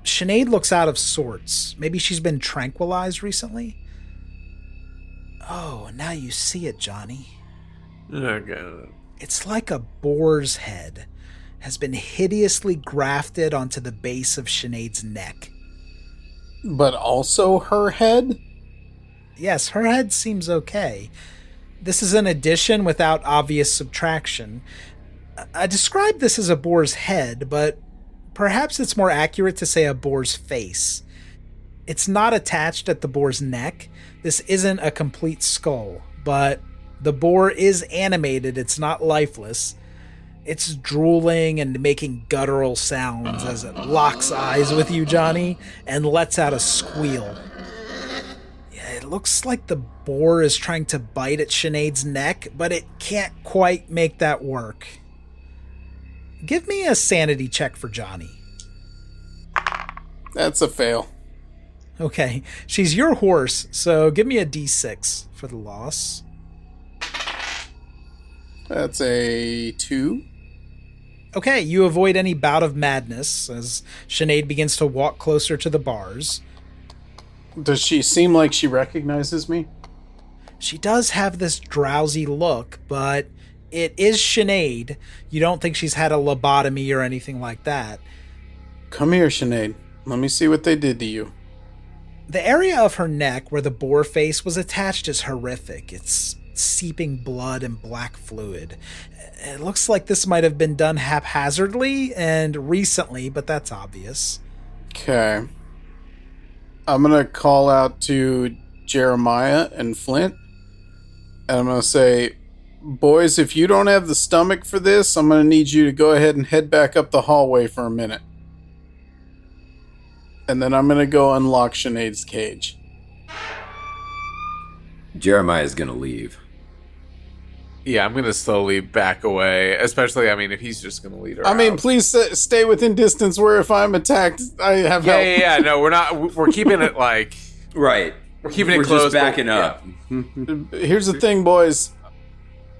S10: Sinead looks out of sorts. Maybe she's been tranquilized recently? Oh, now you see it, Johnny.
S12: Okay.
S10: It's like a boar's head has been hideously grafted onto the base of Sinead's neck.
S13: But also her head?
S10: Yes, her head seems okay. This is an addition without obvious subtraction. I described this as a boar's head, but perhaps it's more accurate to say a boar's face. It's not attached at the boar's neck. This isn't a complete skull, but the boar is animated. It's not lifeless. It's drooling and making guttural sounds as it locks eyes with you, Johnny, and lets out a squeal. Yeah, it looks like the boar is trying to bite at Sinead's neck, but it can't quite make that work. Give me a sanity check for Johnny.
S13: That's a fail.
S10: Okay, she's your horse, so give me a d6 for the loss.
S13: That's a 2.
S10: Okay, you avoid any bout of madness as Sinead begins to walk closer to the bars.
S13: Does she seem like she recognizes me?
S10: She does have this drowsy look, but it is Sinead. You don't think she's had a lobotomy or anything like that.
S13: Come here, Sinead. Let me see what they did to you.
S10: The area of her neck where the boar face was attached is horrific. It's seeping blood and black fluid. It looks like this might have been done haphazardly and recently, but that's obvious.
S13: Okay. I'm going to call out to Jeremiah and Flint, and I'm going to say, boys, if you don't have the stomach for this, I'm going to need you to go ahead and head back up the hallway for a minute. And then I'm going to go unlock Sinead's cage.
S11: Jeremiah's going to leave.
S12: Yeah, I'm going to slowly back away, especially, if he's just going to lead her out.
S13: Please stay within distance where if I'm attacked, I have help.
S12: Yeah, no, we're keeping it like...
S11: Right.
S12: We're keeping it
S11: We're
S12: close.
S11: Just backing up.
S13: Yeah. Here's the thing, boys.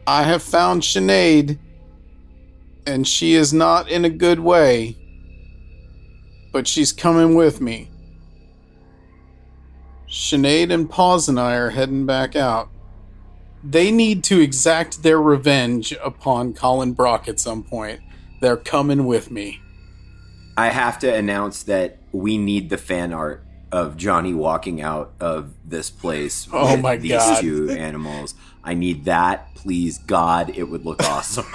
S13: I have found Sinead, and she is not in a good way, but she's coming with me. Sinead and Paws and I are heading back out. They need to exact their revenge upon Colin Brock at some point. They're coming with me.
S11: I have to announce that we need the fan art of Johnny walking out of this place with these two animals. I need that, please, God. It would look awesome.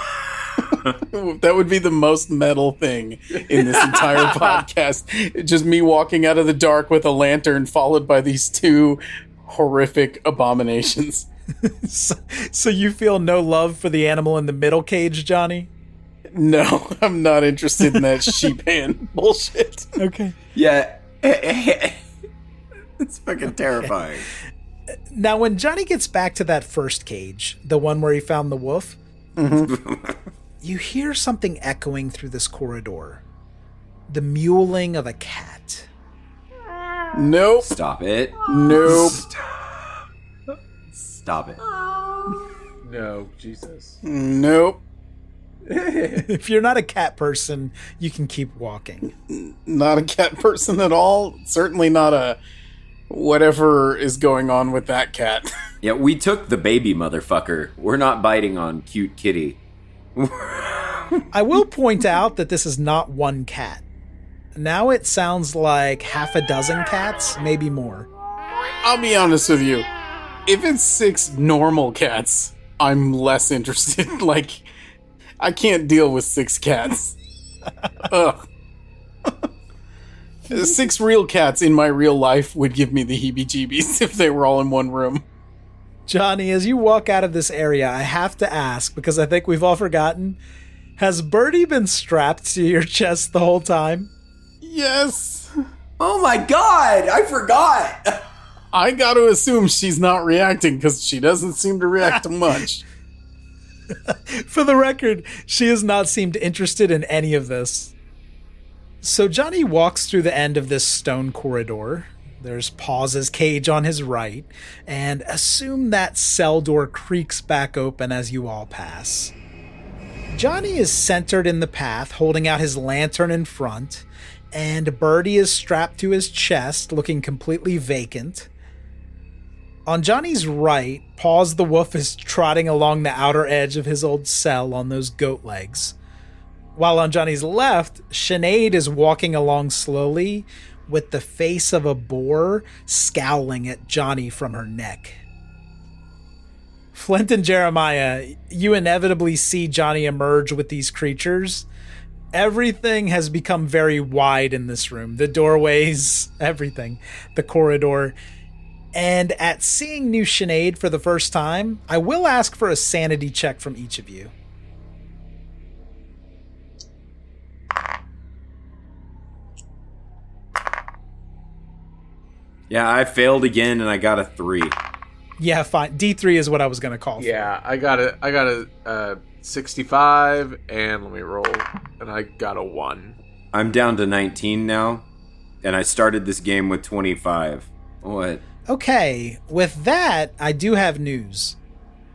S13: That would be the most metal thing in this entire podcast. Just me walking out of the dark with a lantern followed by these two horrific abominations.
S10: So you feel no love for the animal in the middle cage, Johnny?
S13: No, I'm not interested in that sheep hand bullshit.
S10: Okay.
S11: Yeah. It's fucking terrifying.
S10: Now, when Johnny gets back to that first cage, the one where he found the wolf, you hear something echoing through this corridor. The mewling of a cat.
S13: Nope.
S11: Stop it.
S13: Nope.
S11: Stop it.
S12: No, Jesus.
S13: Nope.
S10: If you're not a cat person, you can keep walking.
S13: Not a cat person at all. Certainly not a whatever is going on with that cat.
S11: Yeah, we took the baby motherfucker. We're not biting on cute kitty.
S10: I will point out that this is not one cat. Now it sounds like half a dozen cats, maybe more.
S13: I'll be honest with you. If it's 6 normal cats, I'm less interested. Like, I can't deal with 6 cats. Ugh. 6 real cats in my real life would give me the heebie-jeebies if they were all in one room.
S10: Johnny, as you walk out of this area, I have to ask, because I think we've all forgotten, has Birdie been strapped to your chest the whole time?
S13: Yes.
S11: Oh my God, I forgot.
S13: I got to assume she's not reacting because she doesn't seem to react to much.
S10: For the record, she has not seemed interested in any of this. So Johnny walks through the end of this stone corridor. There's Paus's cage on his right, and assume that cell door creaks back open as you all pass. Johnny is centered in the path, holding out his lantern in front, and Birdie is strapped to his chest, looking completely vacant. On Johnny's right, Paws the Wolf is trotting along the outer edge of his old cell on those goat legs. While on Johnny's left, Sinead is walking along slowly, with the face of a boar scowling at Johnny from her neck. Flint and Jeremiah, you inevitably see Johnny emerge with these creatures. Everything has become very wide in this room. The doorways, everything. The corridor. And at seeing new Sinead for the first time, I will ask for a sanity check from each of you.
S11: Yeah, I failed again and I got a 3.
S10: Yeah, fine. D3 is what I was going to call for.
S12: Yeah, I got a 65, and let me roll, and I got a 1.
S11: I'm down to 19 now, and I started this game with 25. What?
S10: Okay, with that, I do have news.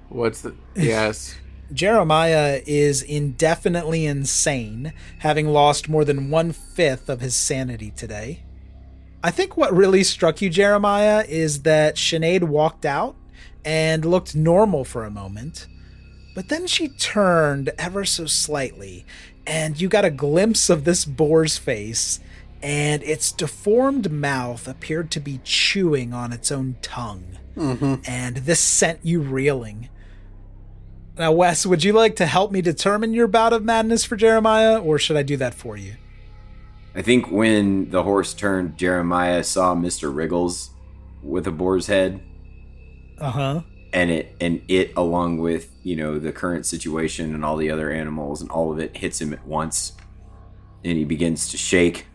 S12: What's the... Yes.
S10: Jeremiah is indefinitely insane, having lost more than 1/5 of his sanity today. I think what really struck you, Jeremiah, is that Sinead walked out and looked normal for a moment, but then she turned ever so slightly, and you got a glimpse of this boar's face, and its deformed mouth appeared to be chewing on its own tongue, and this sent you reeling. Now, Wes, would you like to help me determine your bout of madness for Jeremiah, or should I do that for you?
S11: I think when the horse turned, Jeremiah saw Mr. Wriggles with a boar's head.
S10: Uh-huh.
S11: And it along with, the current situation and all the other animals and all of it hits him at once. And he begins to shake.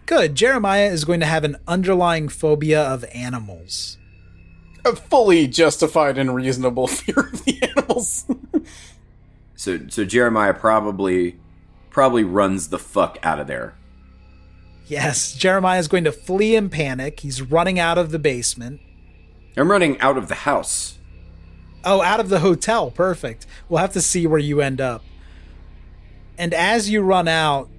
S10: Good. Jeremiah is going to have an underlying phobia of animals.
S13: A fully justified and reasonable fear of the animals.
S11: So Jeremiah probably runs the fuck out of there.
S10: Yes, Jeremiah is going to flee in panic. He's running out of the basement.
S11: I'm running out of the house.
S10: Oh, out of the hotel. Perfect. We'll have to see where you end up. And as you run out,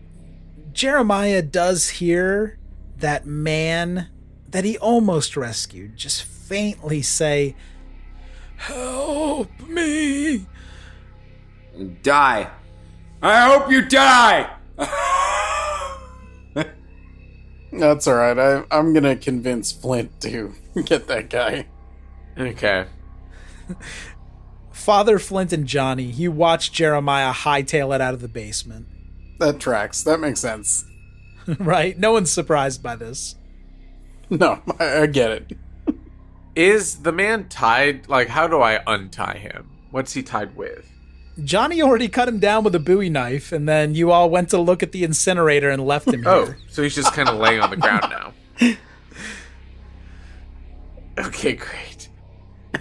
S10: Jeremiah does hear that man that he almost rescued just faintly say, "Help me."
S11: Die. I hope you die!
S13: That's alright. I'm gonna convince Flint to get that guy.
S12: Okay.
S10: Father Flint and Johnny, you watch Jeremiah hightail it out of the basement.
S13: That tracks. That makes sense.
S10: Right? No one's surprised by this.
S13: No, I get it.
S12: Is the man tied? Like, how do I untie him? What's he tied with?
S10: Johnny already cut him down with a Bowie knife, and then you all went to look at the incinerator and left him here.
S12: Oh, so he's just kind of laying on the ground now. Okay, great.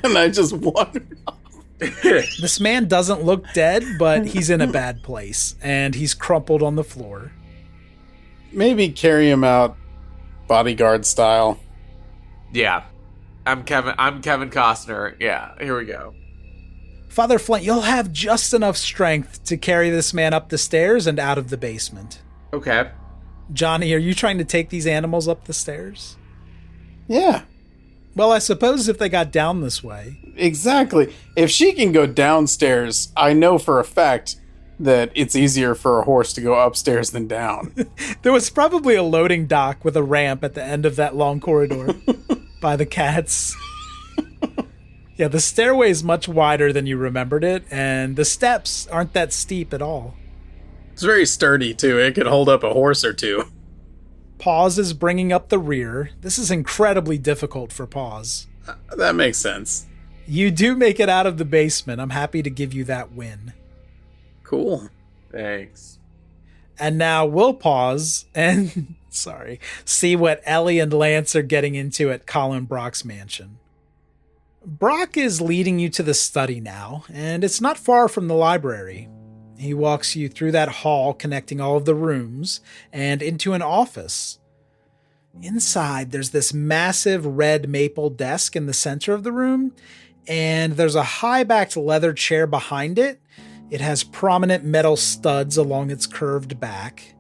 S13: And I just wandered off.
S10: This man doesn't look dead, but he's in a bad place, and he's crumpled on the floor.
S13: Maybe carry him out bodyguard style.
S12: Yeah. I'm Kevin Costner. Yeah, here we go.
S10: Father Flint, you'll have just enough strength to carry this man up the stairs and out of the basement.
S12: Okay.
S10: Johnny, are you trying to take these animals up the stairs?
S13: Yeah.
S10: Well, I suppose if they got down this way.
S13: Exactly. If she can go downstairs, I know for a fact that it's easier for a horse to go upstairs than down.
S10: There was probably a loading dock with a ramp at the end of that long corridor by the cats. Yeah, the stairway is much wider than you remembered it, and the steps aren't that steep at all.
S13: It's very sturdy, too. It could hold up a horse or two.
S10: Paws is bringing up the rear. This is incredibly difficult for Paws.
S13: That makes sense.
S10: You do make it out of the basement. I'm happy to give you that win.
S13: Cool.
S12: Thanks.
S10: And now we'll pause and Sorry. See what Ellie and Lance are getting into at Colin Brock's mansion. Brock is leading you to the study now, and it's not far from the library. He walks you through that hall connecting all of the rooms and into an office. Inside, there's this massive red maple desk in the center of the room, and there's a high-backed leather chair behind it. It has prominent metal studs along its curved back.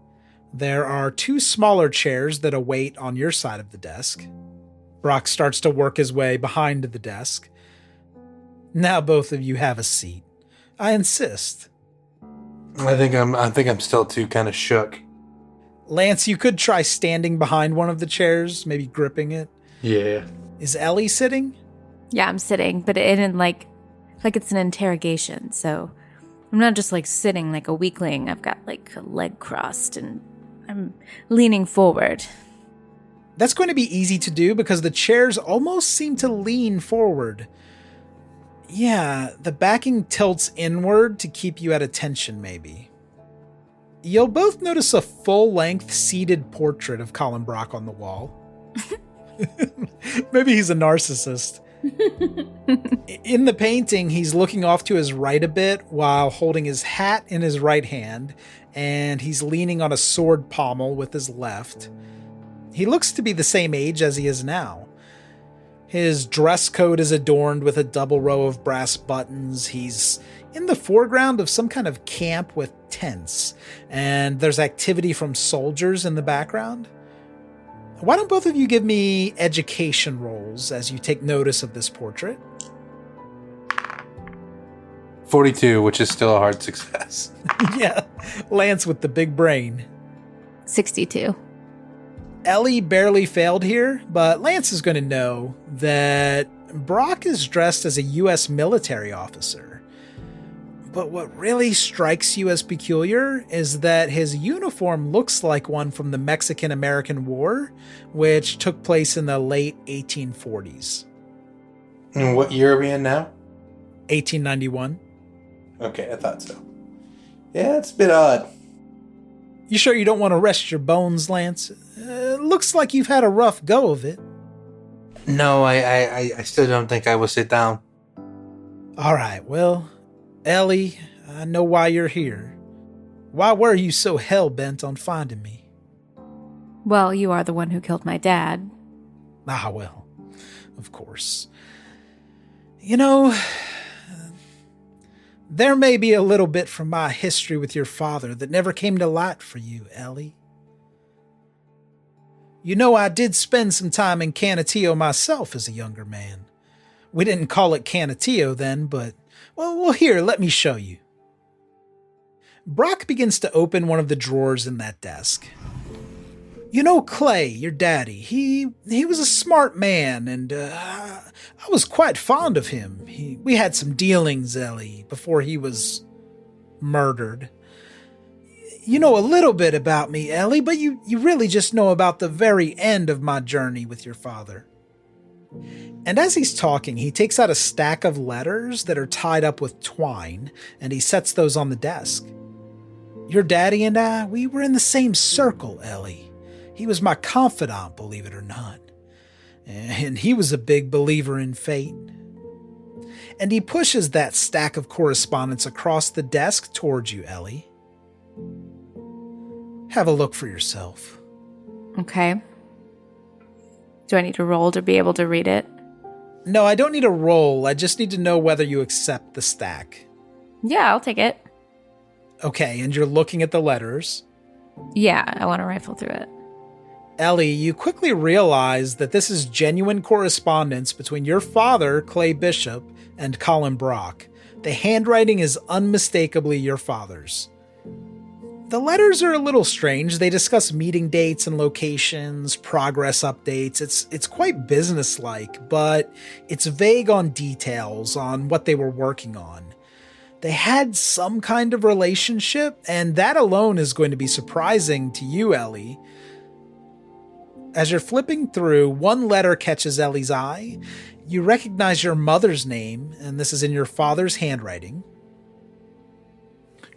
S10: There are 2 smaller chairs that await on your side of the desk. Brock starts to work his way behind the desk. Now both of you have a seat. I insist.
S8: I think I'm still too kind of shook.
S10: Lance, you could try standing behind one of the chairs, maybe gripping it.
S8: Yeah.
S10: Is Ellie sitting?
S9: Yeah, I'm sitting, but it isn't like it's an interrogation, so I'm not just like sitting like a weakling. I've got like a leg crossed and I'm leaning forward.
S10: That's going to be easy to do because the chairs almost seem to lean forward. Yeah, the backing tilts inward to keep you at attention, maybe. You'll both notice a full-length seated portrait of Colin Brock on the wall. Maybe he's a narcissist. In the painting, he's looking off to his right a bit while holding his hat in his right hand, and he's leaning on a sword pommel with his left. He looks to be the same age as he is now. His dress coat is adorned with a double row of brass buttons. He's in the foreground of some kind of camp with tents, and there's activity from soldiers in the background. Why don't both of you give me education rolls as you take notice of this portrait?
S8: 42, which is still a hard success.
S10: Yeah, Lance with the big brain.
S9: 62.
S10: Ellie barely failed here, but Lance is going to know that Brock is dressed as a U.S. military officer. But what really strikes you as peculiar is that his uniform looks like one from the Mexican-American War, which took place in the late 1840s.
S8: And what year are we in now?
S10: 1891.
S8: Okay, I thought so. Yeah, it's a bit odd.
S10: You sure you don't want to rest your bones, Lance? Looks like you've had a rough go of it.
S8: No, I still don't think I will sit down.
S10: All right, well, Ellie, I know why you're here. Why were you so hell-bent on finding me?
S9: Well, you are the one who killed my dad.
S10: Ah, well, of course. You know, there may be a little bit from my history with your father that never came to light for you, Ellie. You know, I did spend some time in Canutillo myself as a younger man. We didn't call it Canutillo then, but, well, here, let me show you. Brock begins to open one of the drawers in that desk. You know Clay, your daddy, he was a smart man, and I was quite fond of him. We had some dealings, Ellie, before he was murdered. You know a little bit about me, Ellie, but you really just know about the very end of my journey with your father. And as he's talking, he takes out a stack of letters that are tied up with twine, and he sets those on the desk. Your daddy and I, we were in the same circle, Ellie. He was my confidant, believe it or not. And he was a big believer in fate. And he pushes that stack of correspondence across the desk towards you, Ellie. Have a look for yourself.
S9: Okay. Do I need to roll to be able to read it?
S10: No, I don't need a roll. I just need to know whether you accept the stack.
S9: Yeah, I'll take it.
S10: Okay, and you're looking at the letters.
S9: Yeah, I want to rifle through it.
S10: Ellie, you quickly realize that this is genuine correspondence between your father, Clay Bishop, and Colin Brock. The handwriting is unmistakably your father's. The letters are a little strange. They discuss meeting dates and locations, progress updates. It's quite businesslike, but it's vague on details on what they were working on. They had some kind of relationship, and that alone is going to be surprising to you, Ellie. As you're flipping through, one letter catches Ellie's eye. You recognize your mother's name, and this is in your father's handwriting.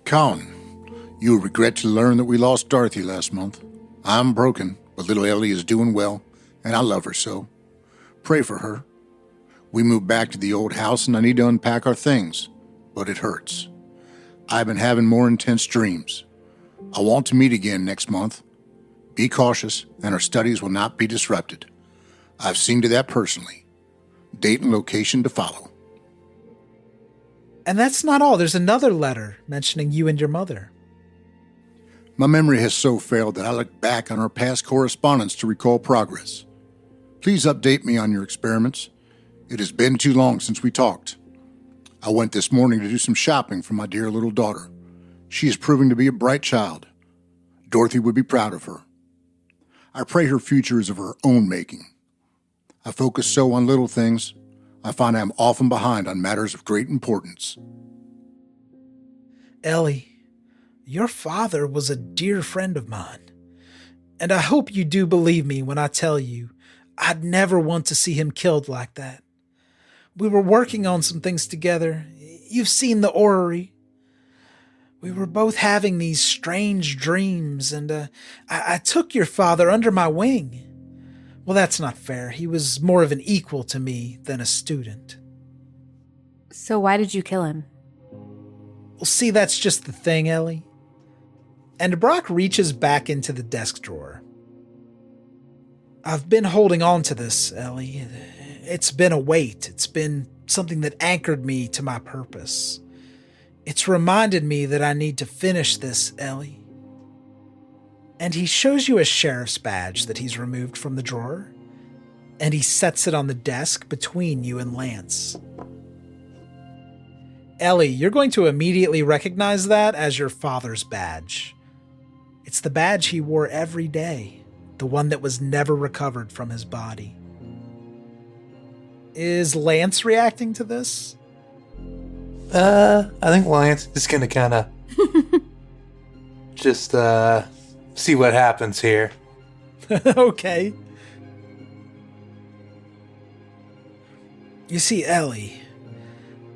S14: Colin, you'll regret to learn that we lost Dorothy last month. I'm broken, But little Ellie is doing well, and I love her so. Pray for her. We moved back to the old house, and I need to unpack our things, but it hurts. I've been having more intense dreams. I want to meet again next month. Be cautious, and our studies will not be disrupted. I've seen to that personally. Date and location to follow.
S10: And that's not all. There's another letter mentioning you and your mother.
S14: My memory has so failed that I look back on our past correspondence to recall progress. Please update me on your experiments. It has been too long since we talked. I went this morning to do some shopping for my dear little daughter. She is proving to be a bright child. Dorothy would be proud of her. I pray her future is of her own making. I focus so on little things, I find I am often behind on matters of great importance.
S10: Ellie, your father was a dear friend of mine, and I hope you do believe me when I tell you I'd never want to see him killed like that. We were working on some things together. You've seen the orrery. We were both having these strange dreams, and I took your father under my wing. Well, that's not fair. He was more of an equal to me than a student.
S9: So why did you kill him?
S10: Well, see, that's just the thing, Ellie. And Brock reaches back into the desk drawer. I've been holding on to this, Ellie. It's been a weight. It's been something that anchored me to my purpose. It's reminded me that I need to finish this, Ellie. And he shows you a sheriff's badge that he's removed from the drawer, and he sets it on the desk between you and Lance. Ellie, you're going to immediately recognize that as your father's badge. It's the badge he wore every day, the one that was never recovered from his body. Is Lance reacting to this?
S8: I think Lance is going to kind of just see what happens here.
S10: Okay. You see, Ellie,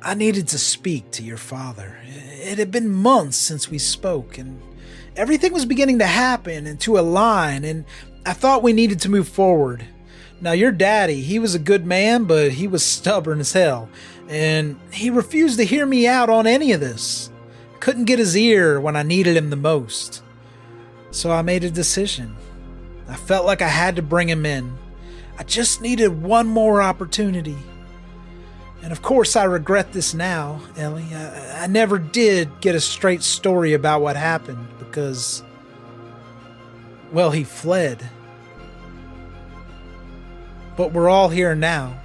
S10: I needed to speak to your father. It had been months since we spoke, and everything was beginning to happen and to align, and I thought we needed to move forward. Now, your daddy, he was a good man, but he was stubborn as hell, and he refused to hear me out on any of this. Couldn't get his ear when I needed him the most. So I made a decision. I felt like I had to bring him in. I just needed one more opportunity. And of course I regret this now, Ellie. I never did get a straight story about what happened because, well, he fled. But we're all here now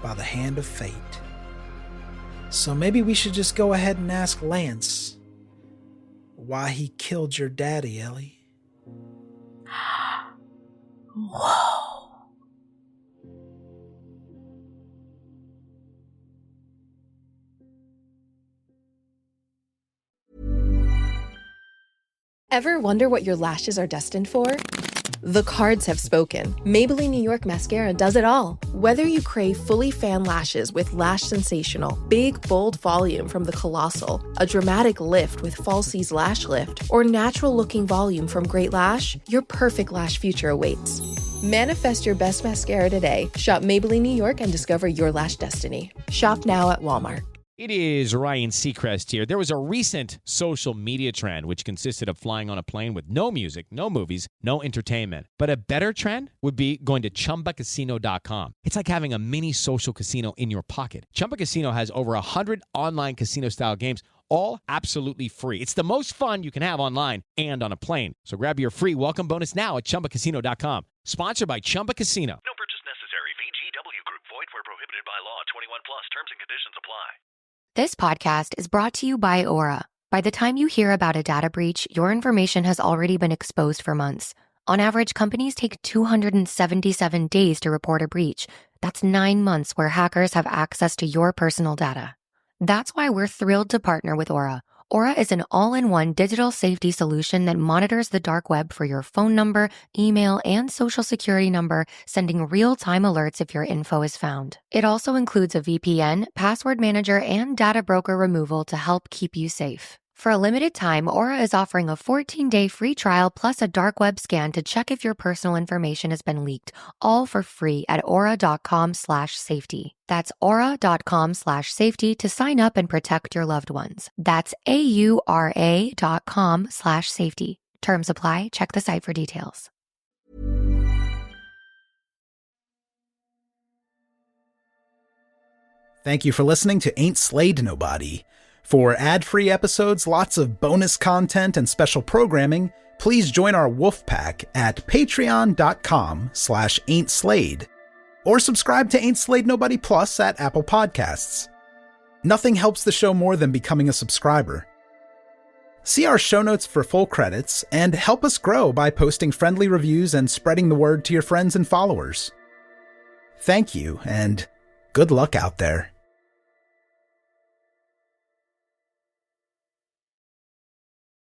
S10: by the hand of fate. So maybe we should just go ahead and ask Lance why he killed your daddy, Ellie.
S9: Whoa.
S3: Ever wonder what your lashes are destined for? The cards have spoken. Maybelline New York Mascara does it all. Whether you crave fully fan lashes with Lash Sensational, big, bold volume from the Colossal, a dramatic lift with Falsies Lash Lift, or natural-looking volume from Great Lash, your perfect lash future awaits. Manifest your best mascara today. Shop Maybelline New York and discover your lash destiny. Shop now at Walmart.
S15: It is Ryan Seacrest here. There was a recent social media trend which consisted of flying on a plane with no music, no movies, no entertainment. But a better trend would be going to ChumbaCasino.com. It's like having a mini social casino in your pocket. Chumba Casino has over 100 online casino-style games, all absolutely free. It's the most fun you can have online and on a plane. So grab your free welcome bonus now at ChumbaCasino.com. Sponsored by Chumba Casino.
S16: No purchase necessary. VGW Group. Void where prohibited by law. 21 plus. Terms and conditions apply.
S6: This podcast is brought to you by Aura. By the time you hear about a data breach, your information has already been exposed for months. On average, companies take 277 days to report a breach. That's 9 months where hackers have access to your personal data. That's why we're thrilled to partner with Aura. Aura is an all-in-one digital safety solution that monitors the dark web for your phone number, email, and social security number, sending real-time alerts if your info is found. It also includes a VPN, password manager, and data broker removal to help keep you safe. For a limited time, Aura is offering a 14-day free trial plus a dark web scan to check if your personal information has been leaked, all for free at aura.com/safety. That's aura.com/safety to sign up and protect your loved ones. That's AURA.com/safety. Terms apply. Check the site for details.
S2: Thank you for listening to Ain't Slayed Nobody. For ad-free episodes, lots of bonus content, and special programming, please join our wolf pack at patreon.com/ain'tslayed or subscribe to Ain't Slayed Nobody Plus at Apple Podcasts. Nothing helps the show more than becoming a subscriber. See our show notes for full credits and help us grow by posting friendly reviews and spreading the word to your friends and followers. Thank you, and good luck out there.